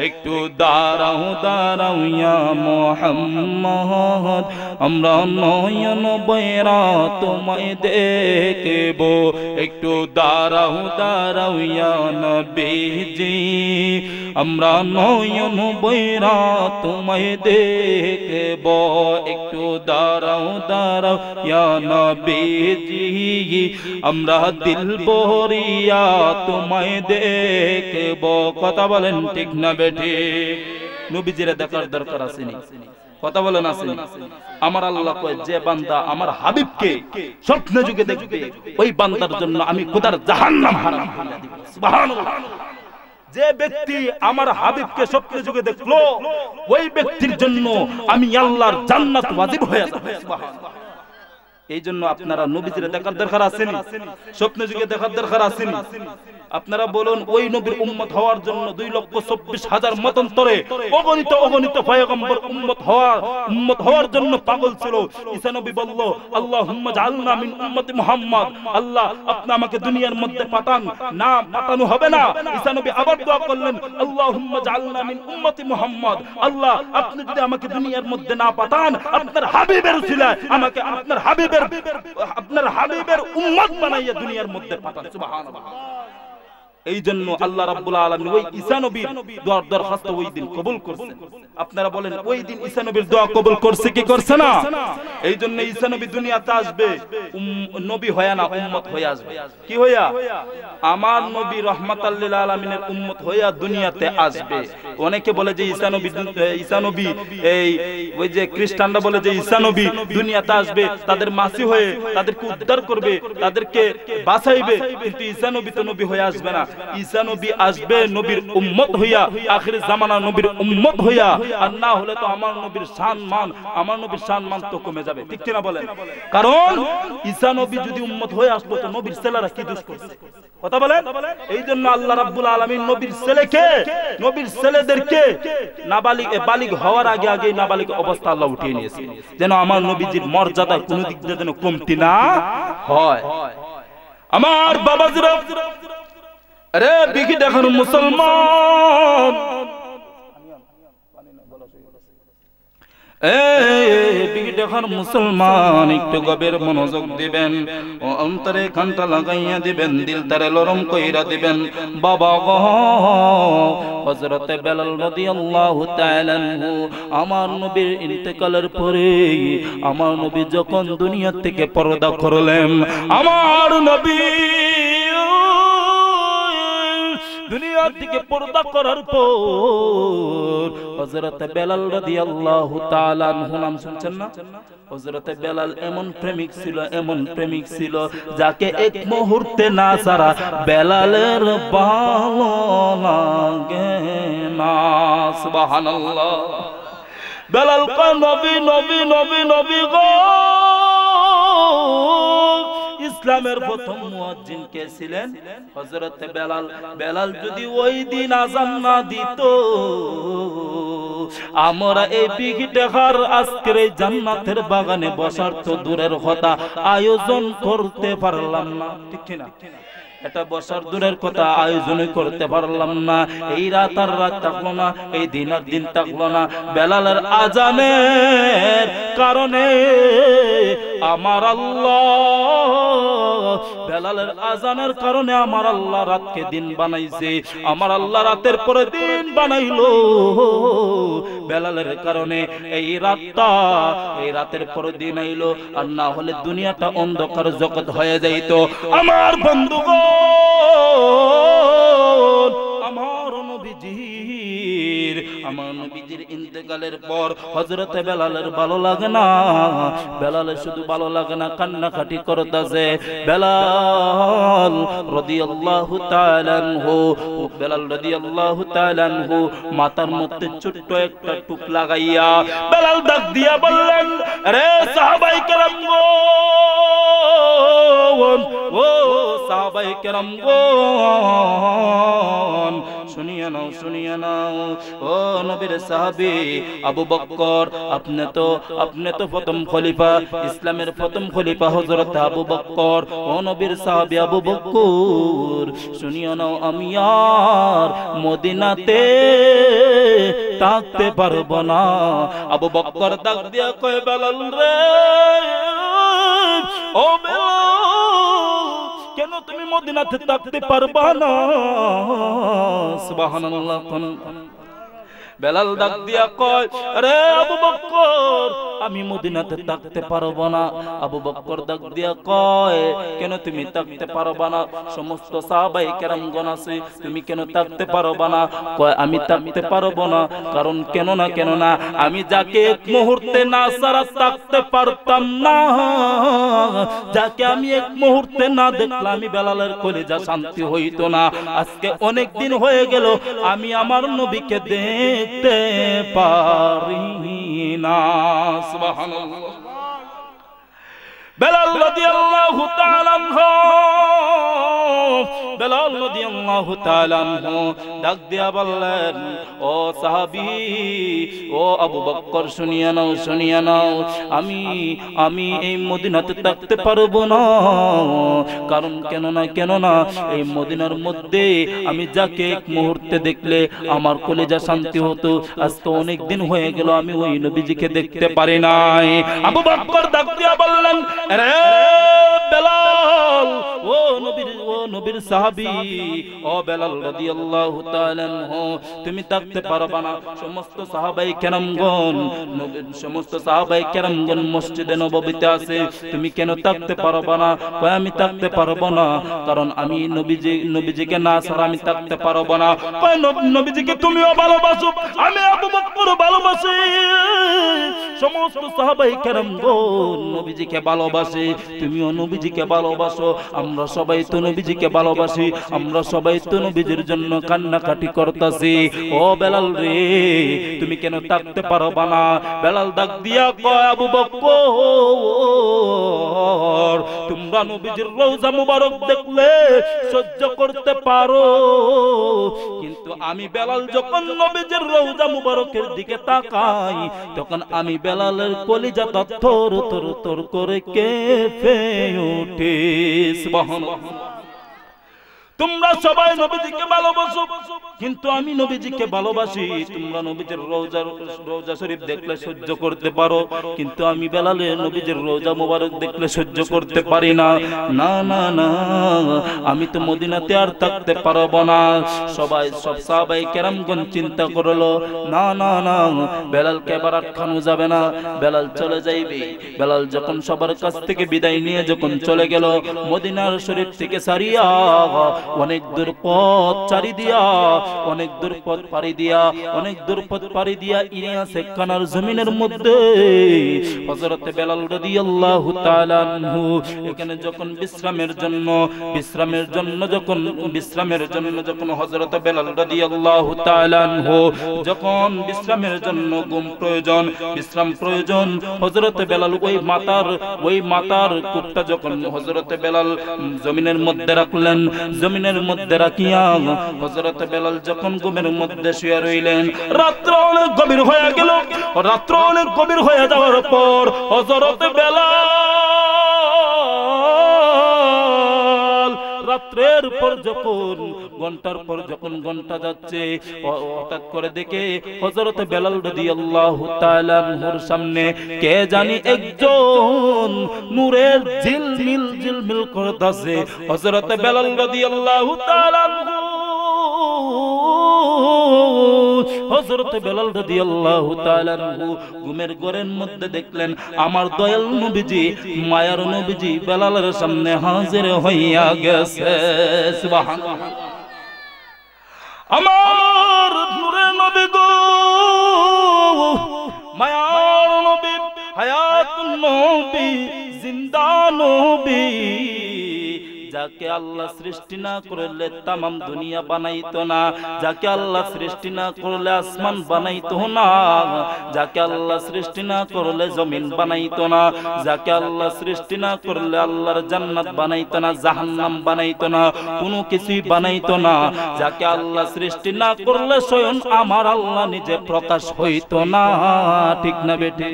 একটু দাঁড়াও দাঁড়াও ইয়া মুহাম্মদ, আমরা নয়ন বৈরা তোমায় দেখব। একটু দাঁড়াও দাঁড়াও ইয়া নবীজি, আমরা নয়ন বৈরা তোমায় দেখব। একটু দাঁড়াও দাঁড়াও ইয়া নবীজি, আমরা দিল ভরিয়া তোমায় দেখব। কথা বলেন ঠিক না বেঠিক? নবীজিরে দেখার দরকার আসেনি? কথা বলেন আসেনি? আমার আল্লাহ কয়, যে বান্দা আমার হাবিবকে স্বপ্নে যুগে দেখবে, ওই বান্দার জন্য আমি খোদার জাহান্নাম হারাম করে দিব। সুবহানাল্লাহ। যে ব্যক্তি আমার হাবিবকে স্বপ্নে যুগে দেখলো, ওই ব্যক্তির জন্য আমি আল্লাহর জান্নাত ওয়াজিব হয়ে যাবে। সুবহানাল্লাহ। এই জন্য আপনারা নবীজিরে দেখার দরকার আসেনি? স্বপ্নে যুগে দেখার দরকার আসেনি? আপনারা বলুন, ওই নবীর উম্মত হওয়ার জন্য 2,24,000 মতান্তরে অগণিত অগণিত পয়গম্বর উম্মত হওয়ার জন্য পাগল ছিল। ঈসা নবী বলল, আল্লাহুম্মা জাআলনা মিন উম্মতি মুহাম্মদ, আল্লাহ আপনি আমাকে দুনিয়ার মধ্যে পাঠান। না পাঠানো হবে না। ঈসা নবী আবার দোয়া করলেন, আল্লাহুম্মা জাআলনা মিন উম্মতি মুহাম্মদ, আল্লাহ আপনি যদি আমাকে দুনিয়ার মধ্যে না পাঠান, আপনার হাবিবের উসিলায় আমাকে আপনার হাবিবের উম্মত বানাইয়া দুনিয়ার মধ্যে পাঠান। সুবহানাল্লাহ। এই জন্য আল্লাহ রাব্বুল আলামিন ওই ঈসা নবীর দোয়ার দরখাস্ত ওই দিন কবুল করছেন। আপনারা বলেন, ওই দিন ঈসা নবীর দোয়া কবুল করছে কি করছে না? এই জন্য ঈসা নবী দুনিয়াতে আসবে নবী হয়া না, উম্মত হয়ে আসবে। কি হইয়া? আমার নবী রাহমাতাল লিল আলামিনের উম্মত হইয়া দুনিয়াতে আসবে। অনেকে বলে যে ঈসা নবী এই ওই যে খ্রিস্টানরা বলে যে ঈসা নবী দুনিয়াতে আসবে তাদের মাসি হয়ে, তাদেরকে উদ্ধার করবে, তাদেরকে বাঁচাইবে, কিন্তু ঈসা নবী তো নবী হয়ে আসবে না। ঈসা নবী আসবে নবীর উম্মত হইয়া, আখির জামানা নবীর উম্মত হইয়া, আর না হলে তো আমার নবীর সম্মান তো কমে যাবে, ঠিক কিনা বলেন? কারণ ঈসা নবী যদি উম্মত হয়ে আসতো তো নবীর ছেলেরা কি দোষ করছে, কথা বলেন? এই জন্য আল্লাহ রাব্বুল আলামিন নবীর ছেলেদেরকে বালিগ হওয়ার আগে আগে নাবালিগ অবস্থা আল্লাহ উঠিয়ে নিয়েছে, যেন আমার নবীজির মর্যাদা কোন দিক দিয়ে যেন কমতি না হয়। আমার বাবাজিরা, আরে বিকি দেখার মুসলমান, মুসলমান একটু গভীর মনোযোগ দিবেন ও অন্তরে কানটা লাগাইয়া দিবেন, দিল তারে নরম কইরা দিবেন। বাবা গো, হযরত বেলাল রাদিয়াল্লাহু তাআলা আনহু আমার নবীর ইন্তেকালের পরে আমার নবী যখন দুনিয়া থেকে পর্দা করলেন, আমার নবী দুনিয়া থেকে পর্দা করার পর হযরত বেলাল রাদিয়াল্লাহু তাআলা আনহু, নাম শুনছেন না? হযরত বেলাল এমন প্রেমিক ছিল যাকে এক মুহূর্তে না ছাড়া বেলালের ভালো লাগে না। সুবহানাল্লাহ। বেলাল কা নবী নবী নবী নবী গো, ইসলামের প্রথম মুয়াজ্জিন কে ছিলেন? হযরত বেলাল। বেলাল যদি ওই দিন আযান না দিত, আমরা এই বিগিটার আজকের এই জান্নাতের বাগানে বসার তো দূরের কথা, আয়োজন করতে পারলাম না, ঠিক না? এটা বসার দূরের কথা, আয়োজনই করতে পারলাম না। এই রাত আর রাত থাকলো না, এই দিন আর দিন থাকলো না। বেলালের আজানের কারণে আমার আল্লাহ, বেলালের আজানের কারণে আমার আল্লাহ রাতকে দিন বানাইছে, আমার আল্লাহ রাতের পরে দিন বানাইলো বেলালের কারণে। এই রাতের পরে দিন আইলো, আর না হলে দুনিয়াটা অন্ধকার জগৎ হয়ে যাইত। আমার বন্ধুগণ, আমার নবীজির ইন্তেকালের পর হযরত বেলালের ভালো লাগে না, বেলালের শুধু ভালো লাগে না, কান্নাকাটি করতেছে। বেলাল রাদিয়াল্লাহু তাআলা আনহু, বেলাল রাদিয়াল্লাহু তাআলা আনহু মাথার মধ্যে ছোট্ট একটা টুপ লাগাইয়া বেলাল ডাক দিয়া বললেন, আরে সাহাবায়ে কেরাম গো, ও সাহাবায়ে কেরাম গো, শুনিয়া নাও, ও নবীর সাহাবী আবু বকর, আপনি তো প্রথম খলিফা, ইসলামের প্রথম খলিফা হযরত আবু বকর। ও নবীর সাহাবী আবু বকর, শুনিয়া নাও, আমি আর মদিনাতে থাকতে পারবো না। আবু বকর ডাক দিয়া কয়, বেলাল রে, ও বেলাল, কেন তুমি মদিনাতে থাকতে পারবা না? সুবহানাল্লাহ। বেলাল ডাক দিয়া কয়, আরে আবু বকর, আমি মদিনাতে থাকতে পারবো না। আবু বকর ডাক দিয়া কয়, কেন তুমি থাকতে পারবা না? সমস্ত সাহাবায়ে কেরামগণ আছে, তুমি কেন থাকতে পারবা না? কয়, আমি থাকতে পারবো না, কারণ কেন না আমি যাকে এক মুহূর্তে না ছাড়া থাকতে পারতাম না, যাকে আমি এক মুহূর্তে না দেখলে আমি বেলালের কলিজা শান্তি হইতো না। আজকে অনেক দিন হয়ে গেল আমি আমার নবীকে দেখতে পারি না। সুবহানাল্লাহ। বেলাল রাদিয়াল্লাহু তাআলা আনহু, বেলাল রাদিয়াল্লাহু তাআলা আনহু ডাক দিয়া বললেন, ও সাহাবী, ও আবু বকর, শুনিয়া নাও, আমি এই মদিনাতে থাকতে পারবো না, কারণ কেন না এই মদিনার মধ্যে আমি যাকে এক মুহূর্তে দেখলে আমার কলিজা শান্তি হতো, আজকে অনেক দিন হয়ে গেল আমি ওই নবীজিকে দেখতে পারি নাই। আবু বকর ডাক দিয়া বললেন, আরে বেলাল, ও নবীর সাহাবী, ও বেলাল রাদিয়াল্লাহু তাআলা আনহু, তুমি থাকতে পারবা না। সমস্ত সাহাবায়ে কেরামগণ মসজিদে নববীতে আছে, তুমি কেন থাকতে পারবা না? কয়, আমি থাকতে পারবো না, কারণ আমি নবীজিকে না ছাড়া আমি থাকতে পারবো না। কয়, নবীজিকে তুমিও ভালোবাসো, আমি আবু বকর ভালোবাসি, সমস্ত সাহাবায়ে কেরামগণ নবীজিকে ভালোবাসে, তুমিও নবীজিকে ভালোবাসো, আমরা আমরা সবাই তো নবীজিকে ভালোবাসি, আমরা সবাই তো নবীজির জন্য কান্নাকাটি করতেছি। ও বেলাল রে, তুমি কেন থাকতে পারবা না? বেলাল ডাক দিয়া কয়, আবু বকর, তোমরা নবীজির রওজা মুবারক দেখলে সহ্য করতে পারো, কিন্তু আমি বেলাল যখন নবীজির রওজা মুবারকের দিকে তাকাই, তখন আমি বেলালের কলিজা থর থর থর করে কেঁপে ওঠে। সুবহানাল্লাহ। তোমরা সবাই নবীজিকে ভালোবাসো, কিন্তু আমি নবীজিকে ভালোবাসি। তোমরা নবীজির রওজা শরীফ দেখলে সহ্য করতে পারো, কিন্তু আমি বেলালে নবীজির রওজা মুবারক দেখলে সহ্য করতে পারি না। না না না, আমি তো মদিনাতে আর থাকতে পারবো না। সব সাহাবাই কেরামগণ চিন্তা করলো, না না না, বেলালকে এবার আটকানো যাবে না, বেলাল চলে যাইবে। বেলাল যখন সবার কাছ থেকে বিদায় নিয়ে যখন চলে গেল, মদিনার শরীফ থেকে সারিয়া অনেক দূর পথ চারি দিয়া, অনেক দূর পথ পাড়ি দিয়া, অনেক দূর পথ পাড়ি দিয়া ইলিয়াস কানার জমিনের মধ্যে হযরত বেলাল রাদিয়াল্লাহু তাআলা আনহু এখানে যখন বিশ্রামের জন্য যখন হযরত বেলাল রাদিয়াল্লাহু তাআলা আনহু যখন বিশ্রামের জন্য ঘুম প্রয়োজন, বিশ্রাম প্রয়োজন, হযরত বেলাল ওই মাতার কূপটা যখন হযরত বেলাল জমিনের মধ্যে রাখলেন, জমিনের মধ্যে রাখিয়া হযরত বেলাল যখন ঘুমের মধ্যে শুয়ে রইলেন, রাত্র অনেক গভীর হয়ে গেল। রাত্র অনেক গভীর হয়ে যাওয়ার পর হযরত বেলাল রাত্রের পর যখন ঘন্টার পর যখন ঘন্টা যাচ্ছে, হঠাৎ করে দেখে হযরত বেলাল রাদিয়াল্লাহু তাআলা আনহুর সামনে কে জানি একজন নূরের ঝিলমিল করতেছে। হযরত বেলাল রাদিয়াল্লাহু তাআলা আনহু, হযরত বেলাল রাদিয়াল্লাহু তাআলা আনহু ঘুমের ঘরের মধ্যে দেখলেন আমার দয়াল নবীজি, মায়ার নবীজি বেলালের সামনে হাজির হইয়া গেছে। সুবহানাল্লাহ। আমার নূরের নবী গো, মায়ার নবী, হায়াতুন নবী, জিন্দা নবী, যাকে আল্লাহ সৃষ্টি না করলে তামাম দুনিয়া বানাইতো না, যাকে আল্লাহ সৃষ্টি না করলে আসমান বানাইতো না, যাকে আল্লাহ সৃষ্টি না করলে জমিন বানাইতো না, যাকে আল্লাহ সৃষ্টি না করলে আল্লাহর জান্নাত বানাইতো না, জাহান্নাম বানাইতো না, কোনো কিছুই বানাইতো না, যাকে আল্লাহ সৃষ্টি না করলে স্বয়ং আমার আল্লাহ নিজে প্রকাশ হইতো না। ঠিক না বেটি?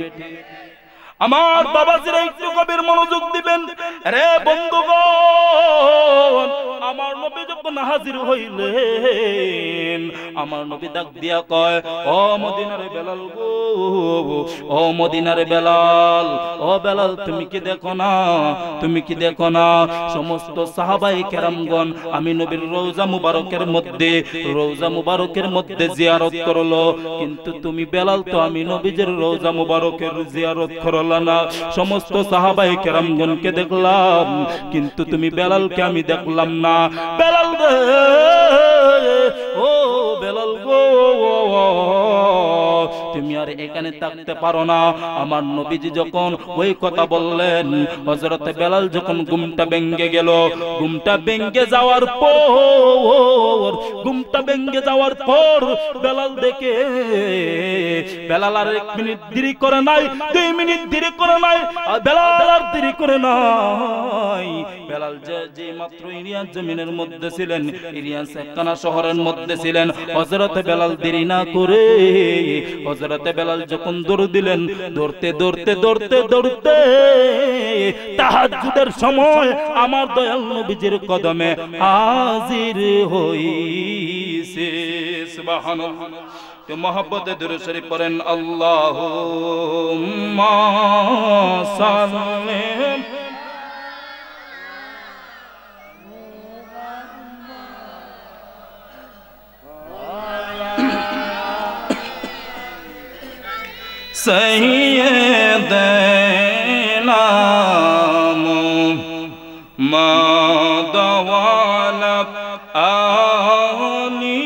আমার বাবাজিরা একটু গভীর মনোযোগ দিবেন রে বন্ধুগণ। আমার নবী যখন হাজির হইলেন, আমার নবী ডাক দিয়া কয়, ও মদিনার বেলাল গো, ও মদিনার বেলাল, ও বেলাল তুমি কি দেখো না, তুমি কি দেখো না সমস্ত সাহাবায়ে কেরামগণ আমি নবীর রওজা মুবারকের মধ্যে জিয়ারত করলো, কিন্তু তুমি বেলাল তো আমি নবীর রওজা মুবারকের জিয়ারত করলো না। সমস্ত সাহাবায়ে কেরামগণকে দেখলাম, কিন্তু তুমি বেলালকে আমি দেখলাম না। বেলাল রে, ও বেলাল গো, তুমি আর এখানে থাকতে পারো না। আমার নবীজি যখন ওই কথা বললেন, হযরত বেলাল যখন ঘুমটা ভেঙে গেল, ঘুমটা ভেঙে যাওয়ার পর বেলাল দেখে, বেলাল আর 1 মিনিট দেরি করে নাই, 2 মিনিট দেরি করে নাই, বেলাল আর দেরি করে নাই। বেলাল যে মাত্র ইলিয়াস জমিনের মধ্যে ছিলেন, ইলিয়াস কানা শহরের মধ্যে ছিলেন, হযরত বেলাল দেরি না করে হযরত বেলাল যখন দৌড় দিলেন, দৌড়তে তাহাজ্জুদের সময় আমার দয়াল নবীজির কদমে হাজির হইছে। সুবহানাল্লাহ। তো মহব্বতে দুরূদ শরীফ পড়েন, আল্লাহুম্মা সাল্লি সাইয়্যিদানা মুহাম্মাদ ওয়া আলা আলি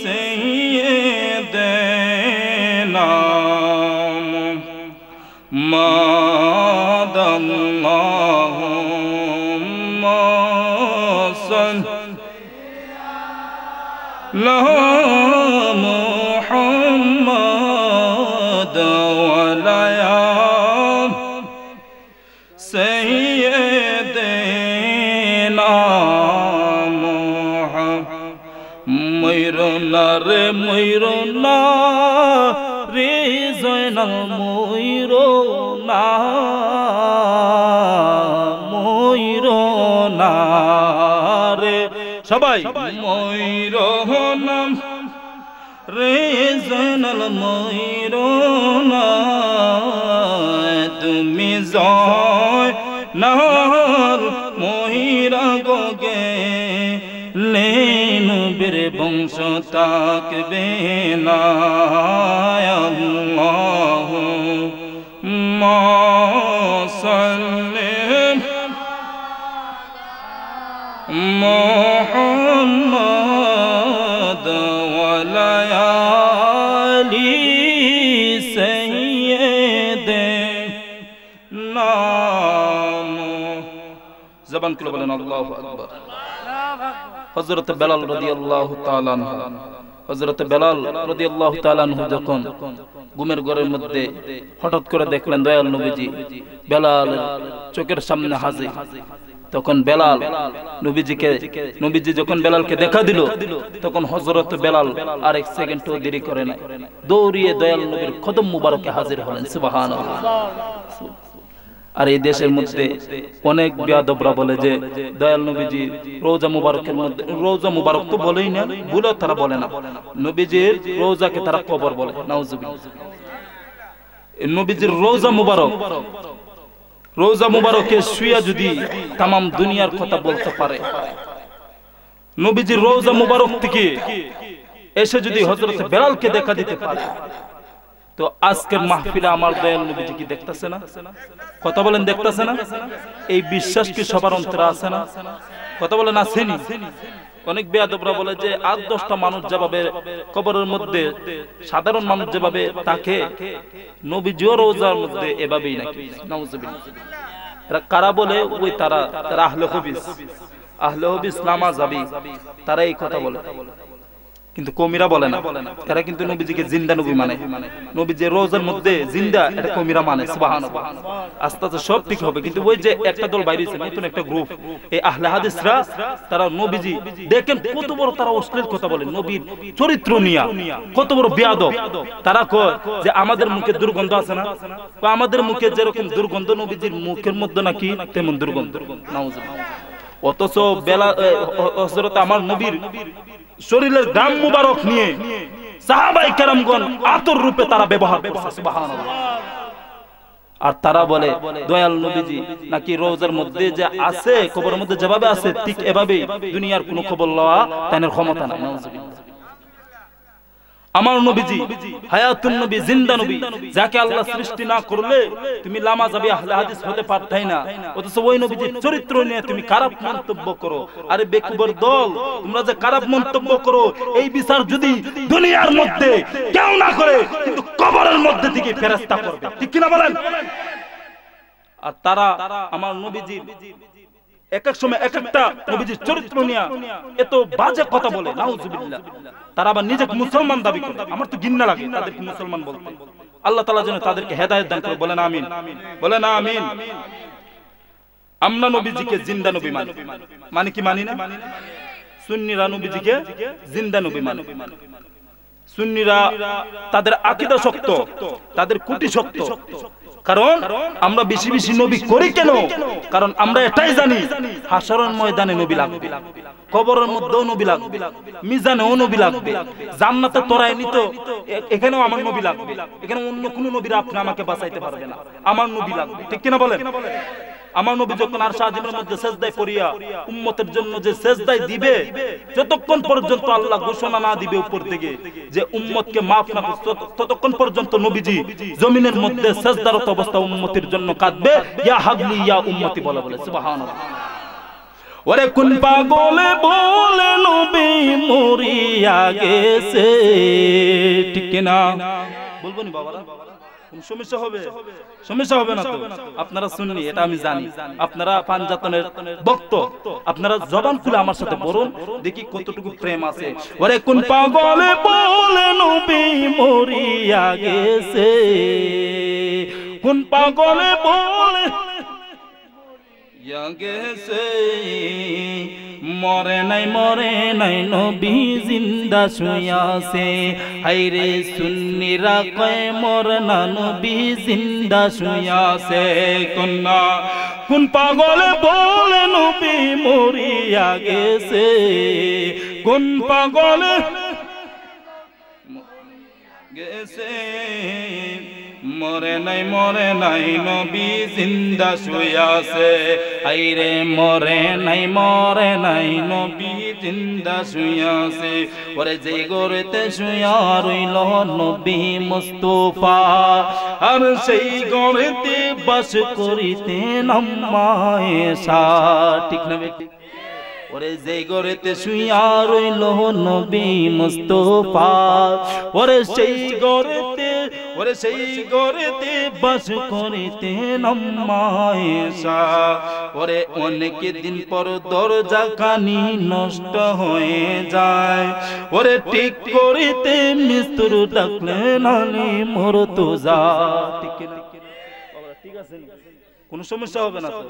সাইয়্যিদানা মুহাম্মাদ। আল্লাহুম্মা মুহাম্মদ ওয়ালা ইয়া সাইয়্যিদিনা ময়ূরনা রে ময়ূরনা রে জয়নাল ময়ূরনা ময়ূরনা রে সবাই ময়ূরনা রে জয়নাল ময়ূরনা তুমি জয় নাল ময়ূরা গোগে লেনু বীর বংশ তাকবে না আল্লাহুম্মা সাল্লি মুহাম্মাদ ওয়ালা আলি সাইয়্যিদিনা জবান খুলে বলেন আল্লাহু আকবার। হযরত বেলাল রাদিয়াল্লাহু তাআলা আনহু হযরত বেলাল রাদিয়াল্লাহু তাআলা আনহু যখন ঘুমের ঘরের মধ্যে হঠাৎ করে দেখলেন দয়াল নবীজি বেলালের চোখের সামনে হাজির, তখন বেলাল নবীজি যখন বেলালকে দেখা দিল তখন হযরত বেলাল আর এক সেকেন্ডও দেরি করে নাই, দৌড়িয়ে দয়াল নবীর কদম মুবারকে হাজির হলেন। সুবহানাল্লাহ। আর এই দেশের মধ্যে অনেক বেয়াদবরা বলে যে দয়াল নবীজি রওজা মুবারকের মধ্যে, রওজা মুবারক তো বলেই না, ভুলেও তারা বলে না, নবীজির রওজাকে তারা কবর বলে। নাউজুবিল্লাহ। নবীজির রওজা মুবারকে শুয়ে যদি তাম দুনিয়ার কথা বলতে পারে, নবীজির রওজা মুবারক থেকে এসে যদি হযরত বেলালকে দেখা দিতে পারে, তো আজকের মাহফিলে আমার দয়াল নবীজি কি দেখতেছে না? কথা বলেন, দেখতেছে না? এই বিশ্বাস কি সবার অন্তরে আছে না? কথা বলেন, আসেনি? অনেক বেয়াদবরা বলে যে ৮-১০টা মানুষ যেভাবে কবরের মধ্যে, সাধারণ মানুষ যেভাবে তাকে, নবীজিও রওজার মধ্যে এভাবেই নাকি। নাউজুবিল্লাহ। এরা কারা বলে? ওই তারা আহলে হাদিস নামাযাবি, তারা এই কথা বলে, কিন্তু কমিরা বলে না। এরা কিন্তু নবীজিকে জিন্দা নবী মানে, নবীজির রওজার মধ্যে জিন্দা, এটা কমিরা মানে। সুবহানাল্লাহ। আস্তে আস্তে সব ঠিক হবে, কিন্তু ওই যে একটা দল বাইরে হইছে, নতুন একটা গ্রুপ, এই আহলে হাদিসরা, তারা নবীজি দেখেন কত বড় তারা অশ্লীল কথা বলে নবীর চরিত্র নিয়া, কত বড় বেয়াদব। তারা কয় যে আমাদের মুখে দুর্গন্ধ আছে না, আমাদের মুখে যেরকম দুর্গন্ধ নবীজির মুখের মধ্যে নাকি তেমন দুর্গন্ধ। নাউজুবিল্লাহ। অথচ হযরত আমার নবীর শরীরের গাম মুবারক নিয়ে সাহাবায়ে কেরামগণ আতর রূপে তারা ব্যবহার করছে। সুবহানাল্লাহ। আর তারা বলে দয়াল নবীজি নাকি রওজার মধ্যে যে আছে, কবরের মধ্যে যেভাবে আছে ঠিক এভাবেই, দুনিয়ার কোনো খবর লওয়া তাদের ক্ষমতা নাই। নাউজুবিল্লাহ। আমার নবীজি হায়াতুন নবী, জিন্দা নবী, যাকে আল্লাহ সৃষ্টি না করলে তুমি নামাযাবি আহলে হাদিস হতে পারতাই না, অথচ ওই নবীজির চরিত্র নিয়ে তুমি খারাপ মন্তব্য করো। আরে বেকুবের দল, তোমরা যে খারাপ মন্তব্য করো, এই বিচার যদি দুনিয়ার মধ্যে কেউ না করে, কিন্তু কবরের মধ্যে থেকে ফেরেশতা করবে। ঠিক কি না বলেন? আর তারা আমার নবীজি এক এক সময় এক একটা নবীজির চরিত্র নিয়ে এত বাজে কথা বলে। নাউজুবিল্লাহ। তারা আবার নিজেকে মুসলমান দাবি করে। আমার তো ঘৃণা লাগে তাদেরকে মুসলমান বলতে। আল্লাহ তাআলা যেন তাদেরকে হেদায়েত দান করে। বলেন আমিন, বলেন আমিন। আমরা নবীজিকে জিন্দা নবী মানি। মানে কি মানি না? সুন্নিরা নবীজিকে জিন্দা নবী মানে। সুন্নিরা তাদের আকীদা শক্ত, তাদের কুটি শক্ত। কারণ আমরা বেশি বেশি নবী করি কেন? কারণ আমরা এটাই জানি হাশরের ময়দানে নবী লাগবে, কবরের মধ্যেও নবী লাগবে, মিজানেও নবী লাগবে, জান্নাতে তোরাই নিত এখানেও আমার নবী লাগবে। এখানে অন্য কোনো নবীরা আপনি আমাকে বাঁচাইতে পারবে না, আমার নবী লাগবে। ঠিক কিনা বলেন? আমার নবী যখন আরশ আজিমের মধ্যে সেজদায় পড়িয়া উম্মতের জন্য যে সেজদায় দিবে, যতক্ষণ পর্যন্ত আল্লাহ ঘোষণা না দিবে উপর থেকে যে উম্মতকে maaf না করবে, ততক্ষণ পর্যন্ত নবীজি জমিনের মধ্যে সেজদারত অবস্থা উম্মতের জন্য কাঁদবে, ইয়া হাবলি ইয়া উম্মতি বলে বলে। সুবহানাল্লাহ। ওরে কোন পাগলে বলে নবী মরিয়া গেছে, ঠিক না? বলবো নি বাবারা? কোন সমস্যা হবে? সমস্যা হবে না তো। আপনারা সুন্নি এটা আমি জানি, আপনারা পাঞ্জাতনের ভক্ত, আপনারা জবান খুলে আমার সাথে বলুন দেখি কতটুকু প্রেম আছে। ওরে কোন পাগলে বলে নবী মরিয়া গেছে, কোন পাগলে বলে গেছে, মরে নাই নবী জিন্দা শুয়াছে। হায়রে সুন্নিরা কয় মরে না নবী জিন্দা শুয়াছে। কন্যা কোন পাগলে বলে নবী মরিয়া গেছে, কোন পাগলে গেছে, মরে নাই নবী জিন্দা শুয়াছে। আইরে মরে নাই নবী জিন্দা শুয়াছে। ওরে যে গরেতে শুয়া রইল নবী মুস্তাফা, আর সেই গরেতে বাস করিতেন আম্মা আয়েশা। ঠিক না বেটি? ওরে যে গরেতে শুয়া রইল নবী মুস্তাফা, ওরে সেই গরেতে বাস করিতেন আম্মা আয়েশা। ওরে অনেক দিন পর দরজা খানি নষ্ট হয়ে যায়, ওরে ঠিক করিতে মিস্ত্রি ডাকলেন আলী মুর্তজা। ঠিক না? ঠিক আছে, কোন সমস্যা হবে না তো।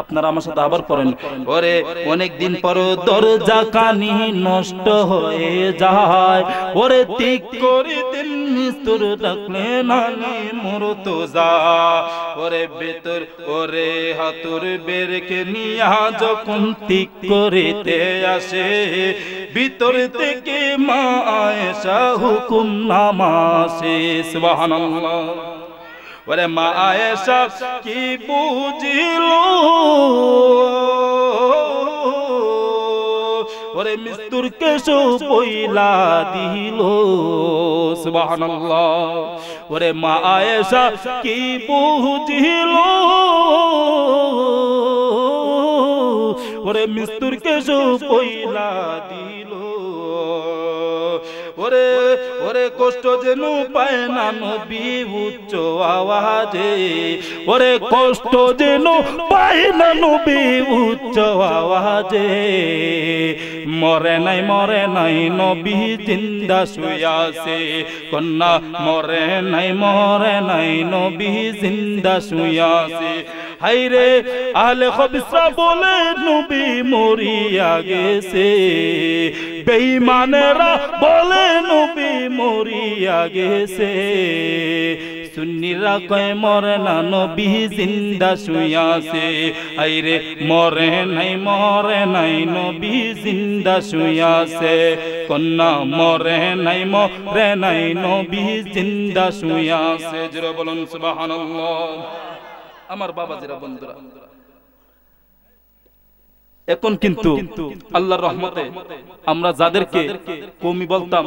আপনারা আমার সাথে আবার পড়েন। ওরে অনেক দিন পর দরজা কানি নষ্ট হয়ে যায়, ওরে ঠিক করিতেন মিস্ত্রি ডাকলেন আলী মুর্তজা। ওরে ভেতর ওরে হাতুর বেরকে নিয়া যখন ঠিক করিতে আসে, ভিতর থেকে মা আয়েশা হুকুম নামাসে। সুবহানাল্লাহ। ওরে মা আয়েশা কি বুঝিল, ওরে মিস্তুরকে সো পয়লা দিল। সুবহানাল্লাহ। ওরে মা আয়েশা কি বুঝিল, ওরে মিস্তুরকে সো পয়লা দিল। ওরে ওরে কষ্ট যেন পায় না নবী উচ্চ আওয়াজে, ওরে কষ্ট যেন পায় না নবী উচ্চ আওয়াজে। মরে নাই নবী জিন্দা শুয়াছে। কন্যা মরে নাই নবী জিন্দা শুয়াছে। হায়রে আহলে খবিসরা বলে নবী মরিয়া গেছে, বেঈমানেরা বলে নবী মরিয়া গেছে। সুন্নিরা কয় মরে না নবী জিন্দা শুয়াছে। আইরে মরে নাই নবী জিন্দা শুয়াছে। কন্যা মরে নাই নবী জিন্দা শুয়াছে। জোরে বলুন সুবহানাল্লাহ। আমার বাবাজিরা বন্ধুরা, এখন কিন্তু আল্লাহর রহমতে আমরা যাদেরকে কওমি বলতাম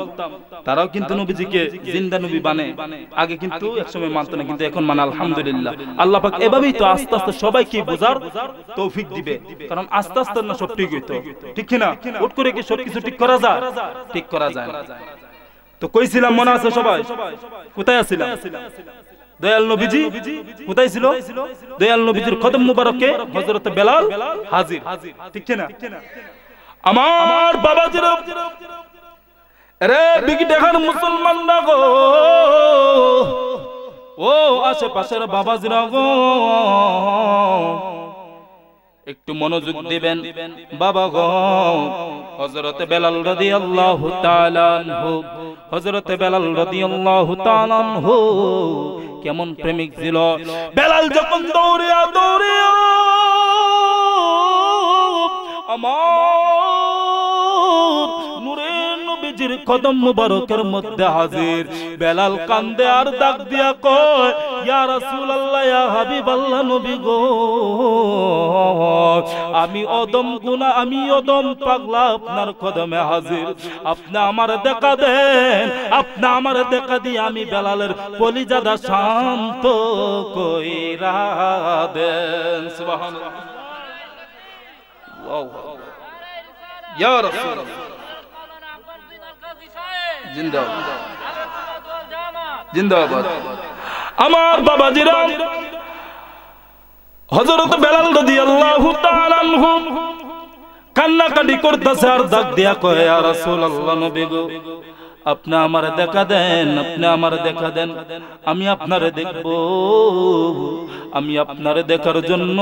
তারাও কিন্তু নবীজিকে জিন্দা নবী মানে। আগে কিন্তু একসময় মানত না, কিন্তু এখন মানে আলহামদুলিল্লাহ। আল্লাহ পাক এভাবেই তো আস্তে আস্তে সবাইকে বোঝার তৌফিক দিবে, কারণ আস্তে আস্তে না সব ঠিক হইতো। ঠিক কি না? হুট করে কি সবকিছু ঠিক করা যায়? ঠিক করা যায় না। তো কইছিলাম মনে আছে সবাই? কোথায় আছিলাম? দয়াল নবীজি কোথায় ছিল? দয়াল নবীজির কদম মুবারকে হযরত বেলাল হাজির। ঠিক কি না? আমার বাবাজিরা, আরে বিগি দেখার মুসলমান না গো, ও আশেপাশের বাবাজিরা গো, একটু মনোযোগ দিবেন বাবা গো। হযরত বেলাল রাদিয়াল্লাহু তাআলা আনহু, হযরত বেলাল রাদিয়াল্লাহু তাআলা আনহু কেমন প্রেমিক ছিল। বেলাল যখন দৌড়িয়া আমার নূরের নবীজির কদম মুবারকের মধ্যে হাজির। বেলাল কান্দে আর ডাক দিয়া কয়, ইয়া রাসূলুল্লাহ, ইয়া হাবিবাল্লাহ, নবী গো, আমি অদম গুনাহ, আমি অদম পাগলা আপনার কদমে হাজির। আপনি আমার দেখা দেন, আপনি আমার দেখা দিয়ে আমি বেলালের কলিজাটা শান্ত কইরা দেন। সুবহানাল্লাহ। ইয়া রাসূলুল্লাহ, জিন্দাবাদ জিন্দাবাদ। আমার বাবাজিরা, হযরত বেলাল রাদিয়াল্লাহু তাআলা আনহু কান্নাকাটি করতেছে আর ডাক দিয়া কয়, ইয়া রাসূলুল্লাহ, নবী গো, আপনি আমারে দেখা দেন, আপনি আমারে দেখা দেন, আমি আপনারে দেখব। আমি আপনারে দেখার জন্য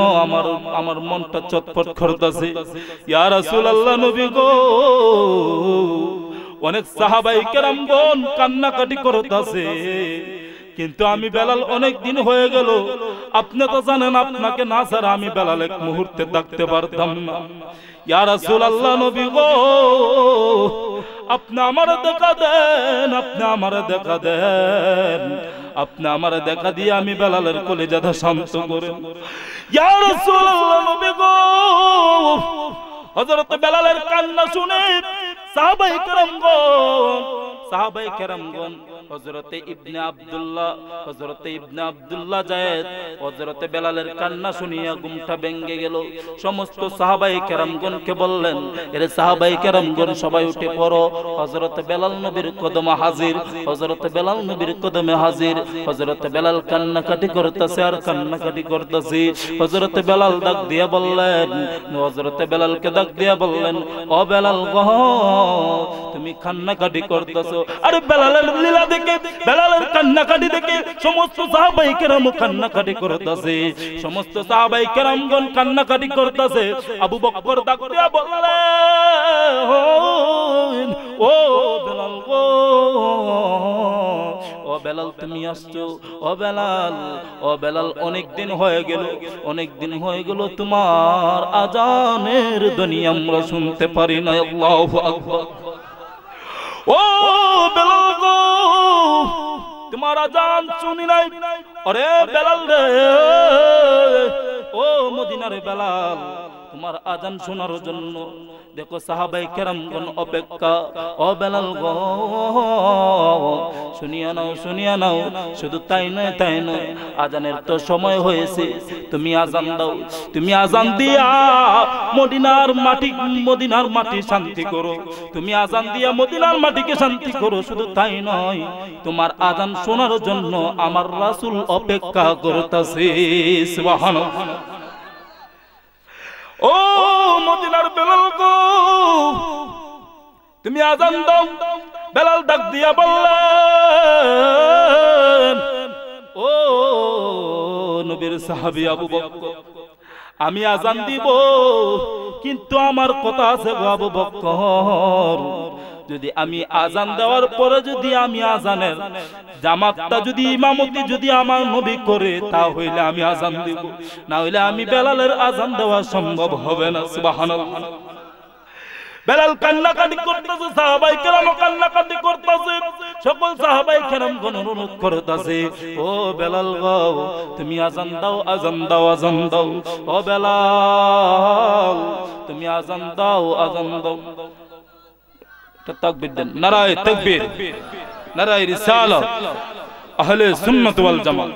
আমার মনটা চটপট করতেছে। ইয়া রাসূলুল্লাহ, নবী গো, অনেক সাহাবায়ে কেরামগণ কান্নাকাটি করতেছে, কিন্তু আমি বেলাল অনেক দিন হয়ে গেল, আপনি তো জানেন আপনাকে না ছাড়া আমি বেলাল এক মুহূর্তে থাকতে পারতাম না। ইয়া রাসূলুল্লাহ, নবী গো, আপনি আমারে দেখা দেন, আপনি আমারে দেখা দেন, আপনি আমারে দেখা দিয়ে আমি বেলালের কলিজাটা শান্ত করেন। ইয়া রাসূলুল্লাহ, নবী গো, হযরত বেলালের কান্না শুনে সাহাবায়ে কেরামগণ হযরতে ইবনে আব্দুল্লাহ যায়েদ হযরতে বেলালের কান্না শুনিয়া ঘুমটা ভেঙে গেল। সমস্ত সাহাবায়ে কেরামগণকে বললেন, এরে সাহাবায়ে কেরামগণ সবাই উঠে পড়ো, হযরত বেলাল নবীর কদমে হাজির, হযরত বেলাল নবীর কদমে হাজির। হযরত বেলাল কান্নাকাটি করতেছে আর কান্নাকাটি করতেছে। হযরত বেলাল ডাক দিয়া বললেন, হযরত বেলালকে ডাক দিয়া বললেন, ও বেলাল গো, তুমি কান্নাকাটি করতেছো। আরে বেলালের লীলা দেখে, বেলালের কান্নাকাটি দেখে সমস্ত সাহাবায়ে কেরাম কান্নাকাটি করতেছে, সমস্ত সাহাবায়ে কেরামগণ কান্নাকাটি করতেছে। আবু বকর ডাক দিয়া বললেন, ও বেলাল গো, ও বেলাল তুমি আসছো, ও বেলাল অনেক দিন হয়ে গেল তোমার আজানের ধ্বনি আমরা শুনতে পারি না। আল্লাহু আকবার। ও বেলাল গো, তোমার আজান শুনি নাই। আরে বেলাল রে, ও মদিনার বেলাল, তোমার আজান শোনার জন্য দেখো সাহাবায়ে কেরামগণ অপেক্ষা। ও বেলাল গো, শুনিয়া নাও। শুধু তাই নয়, আজানের তো সময় হয়েছে, তুমি আজান দাও, তুমি আজান দিয়া মদিনার মাটি শান্তি করো, তুমি আজান দিয়া মদিনার মাটিকে শান্তি করো। শুধু তাই নয়, তোমার আজান শোনার জন্য আমার রাসূল অপেক্ষা করতেছে। সুবহানাল্লাহ। ও মদিনার বেলাল গো, তুমি আজান দাও। বেলাল ডাক দিয়া বললেন, ও নবীর সাহাবী আবু বকর, আমি আজান দিব, কিন্তু আমার কথা আছে গো আবু বকর, যদি আমি আজান দেওয়ার পরে যদি আমি আজানের জামাতটা যদি ইমামতি যদি আমার নবী করে, তা হইলে আমি আজান দিব, না হইলে আমি বেলালের আজান দেওয়া সম্ভব হবে না। সুবহানাল্লাহ। বেলাল কান্নাকাটি করতেছে, সাহাবায়ে কেরাম কান্নাকাটি করতেছে, সকল সাহাবায়ে কেরাম অনুরোধ করতেছে, ও বেলাল গো, তুমি আজান দাও। ও বেলাল, তুমি আজান দাও। তাকবীর দেন, নারায়ে তাকবীর, নারায়ে রিসালাত, আহলে সুন্নাত ওয়াল জামাত।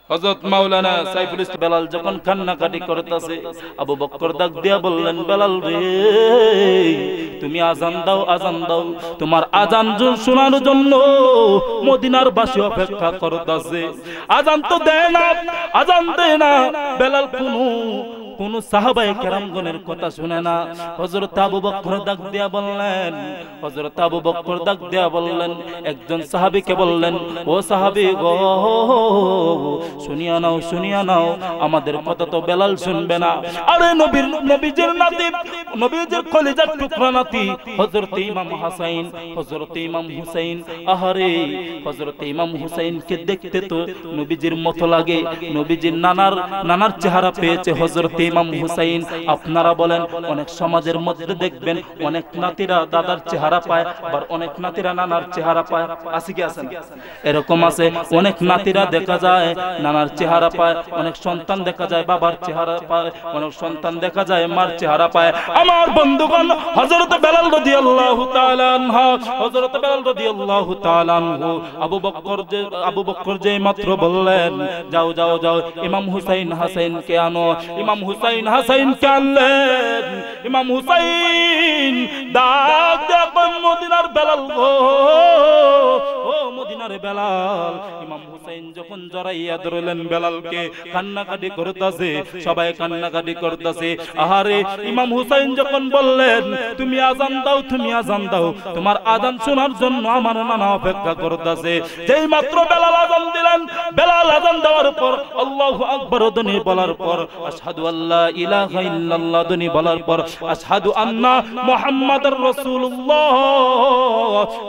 হযরত মাওলানা সাইফুল ইসলাম বেলাল যখন কান্নাকাটি করতেছে, আবু বকর ডাক দিয়া বললেন, বেলাল রে, তুমি আজান দাও, তোমার আজান শোনার জন্য মদিনার বাসী অপেক্ষা করতেছে। আজান তো দেয় না, বেলাল কোন সাহাবায়ে কেরামগণের কথা শুনে না। হযরত আবু বকর ডাক দিয়া বললেন, একজন সাহাবীকে বললেন, ও সাহাবী গো, শুনিয়া নাও, আমাদের কথা তো বেলাল শুনবে না। আরে নবীজির নাতি, নবীজির কলিজার টুকরা নাতি হযরত ইমাম হাসাইন, হযরত ইমাম হুসাইন, আহারে হযরত ইমাম হুসাইনকে দেখতে তো নবীজির মতো লাগে। নবীজির নানার চেহারা পেয়েছে হযরত ইমাম হুসাইন। আপনারা বলেন, অনেক সমাজের মধ্যে দেখবেন অনেক নাতিরা দাদার চেহারা পায়, আবার অনেক নাতিরা নানার চেহারা পায়, আছে কি আছে? এরকম আছে, অনেক নাতিরা দেখা যায় নানার চেহারা পায়, অনেক সন্তান দেখা যায় বাবার চেহারা পায়, অনেক সন্তান দেখা যায় মার চেহারা পায়। আমার বন্ধুগণ, হযরত বেলাল রাদিয়াল্লাহু তাআলা আনহু, হযরত বেলাল রাদিয়াল্লাহু তাআলা আনহু আবু বকর যে মাত্র বললেন, যাও ইমাম হুসাইন হাসাইনকে আনো। ইমাম হুসাইন হাসাইনকে আনলেন। ইমাম হুসাইন ডাক দেন, মদিনার বেলাল গো, ও মদিনার আপনার বেলাল। ইমাম হুসাইন যখন জড়াইয়া ধরলেন বেলালকে, কান্নাকাটি করতেছে, সবাই কান্নাকাটি করতেছে। আহারে ইমাম হুসাইন যখন বললেন তুমি আজান দাও, তুমি আজান দাও, তোমার আজান শোনার জন্য আমার নানা অপেক্ষা করতেছে। যেই মাত্র বেলাল আজান দিলেন, বেলাল আজান দেওয়ার পর আল্লাহু আকবার ধ্বনি বলার পর, আশহাদু আল্লা ইলাহা ইল্লাল্লাহ ধ্বনি বলার পর, আশহাদু আন্না মুহাম্মাদুর রাসূলুল্লাহ,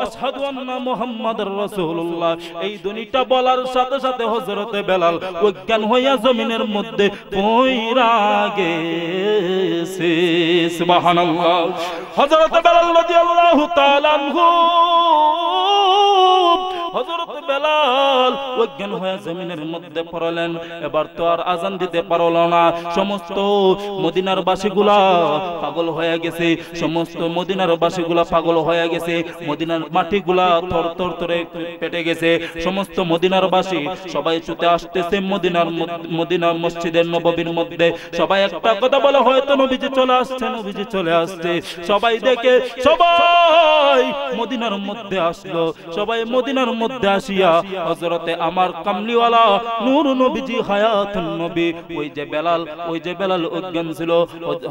আশহাদু আন্না মুহাম্মাদুর রাসূলুল্লাহ, এই ধ্বনিটা বলার সাথে সাথে হযরতে বেলাল অজ্ঞান হইয়া জমিনের মধ্যে পইরা গেছে। সুবহানাল্লাহ। হযরতে বেলাল রাদিয়াল্লাহু তাআলা আনহু, হযরতে বেলাল অজ্ঞান হয়ে জমিনের মধ্যে পড়লেন। এবার তো আর আজান দিতে পারল না। সমস্ত মদিনার বাসীগুলা পাগল হয়ে গেছে, সমস্ত মদিনার বাসীগুলা পাগল হয়ে গেছে, মদিনার মাটিগুলা থরথর করে পেটে গেছে। সমস্ত মদিনার বাসী সবাই ছুটে আসতেছে মদিনার মসজিদের নববীর মধ্যে। সবাই একটা কথা বলে, হয়তো নবীজি চলে আসছে, নবীজি চলে আসছে। সবাই দেখে সবাই মদিনার মধ্যে আসলো। সবাই মদিনার মধ্যে আসিয়া হযরতে আমার কামলিওয়ালা নূর নবীজি হায়াতুন নবী, ওই যে বেলাল অজ্ঞান ছিল,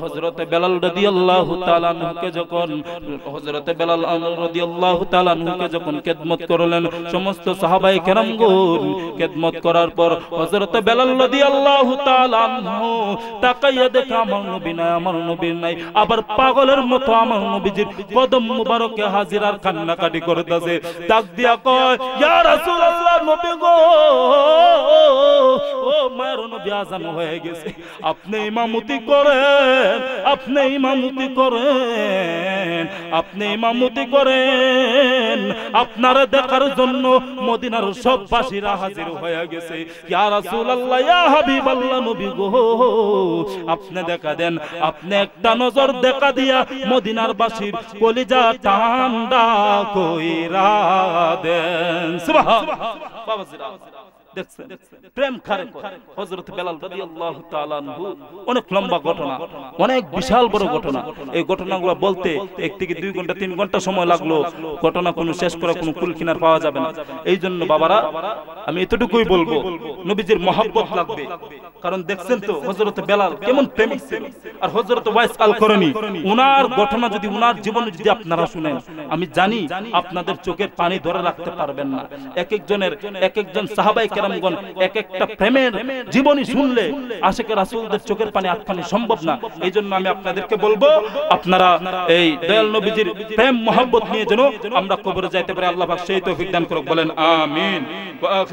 হযরতে বেলাল রাদিয়াল্লাহু তাআলা আনহুকে যখন হযরতে বেলাল রাদিয়াল্লাহু তাআলা আনহুকে যখন খেদমত করলেন, সমস্ত সাহাবায়ে কেরামগণ খেদমত করার পর হযরতে বেলাল রাদিয়াল্লাহু তাআলা আনহু তাকাইয়া দেখে আমার নবী নাই, আমার নবী নাই। আবার পাগলের মতো আমার নবীজির কদম মুবারকে হাজির আর কান্নাকাটি করতেছে। ডাক দিয়া কয়, ইয়া রাসূলুল্লাহ, নবী গো, ও মায়ের নবী আজান হয়ে গেছে, আপনি ইমামতি করেন, আপনি ইমামতি করেন, আপনি ইমামতি করেন। আপনারা দেখার জন্য মদিনার সব বাসীরা হাজির হয়ে গেছে। ইয়া রাসূলুল্লাহ, ইয়া হাবিবাল্লাহ, নবী গো, আপনি দেখা দেন, আপনি একটা নজর দেখা দিয়া মদিনার বাসীর কলিজা ঠান্ডা কইরা দেন। সুবহানাল্লাহ। বাবাজিরা দেখছেন প্রেম খারে হযরত বেলাল রাদিয়াল্লাহু তাআলা আনহু, অনেক লম্বা ঘটনা, অনেক বিশাল বড় ঘটনা। এই ঘটনাগুলো বলতে 1 থেকে 2 ঘন্টা 3 ঘন্টা সময় লাগলো। ঘটনা কোনো শেষ করা কোনো কুল কিনার পাওয়া যাবে না। এই জন্য বাবারা আমি এতটুকুই বলবো, নবীজির মহব্বত লাগবে। কারণ দেখছেন তো হযরত বেলাল কেমন প্রেমিক ছিল। আর হযরত ওয়াইস আল করনী, উনার ঘটনা যদি, উনার জীবন যদি আপনারা শুনেন, আমি জানি আপনাদের চোখের পানি ধরে রাখতে পারবেন না। এক একজন সাহাবায়ে কেরামগণ এক একটা প্রেমের জীবনী শুনলে আশিকে রাসূলদের চোখের পানি আটকানো সম্ভব না। এই জন্য আমি আপনাদেরকে বলবো, আপনারা এই দয়াল নবীজির প্রেম মহব্বত নিয়ে যেন আমরা কবরে যাইতে পারি। আল্লাহ পাক সেই তৌফিক দান করুক, বলেন আমিন।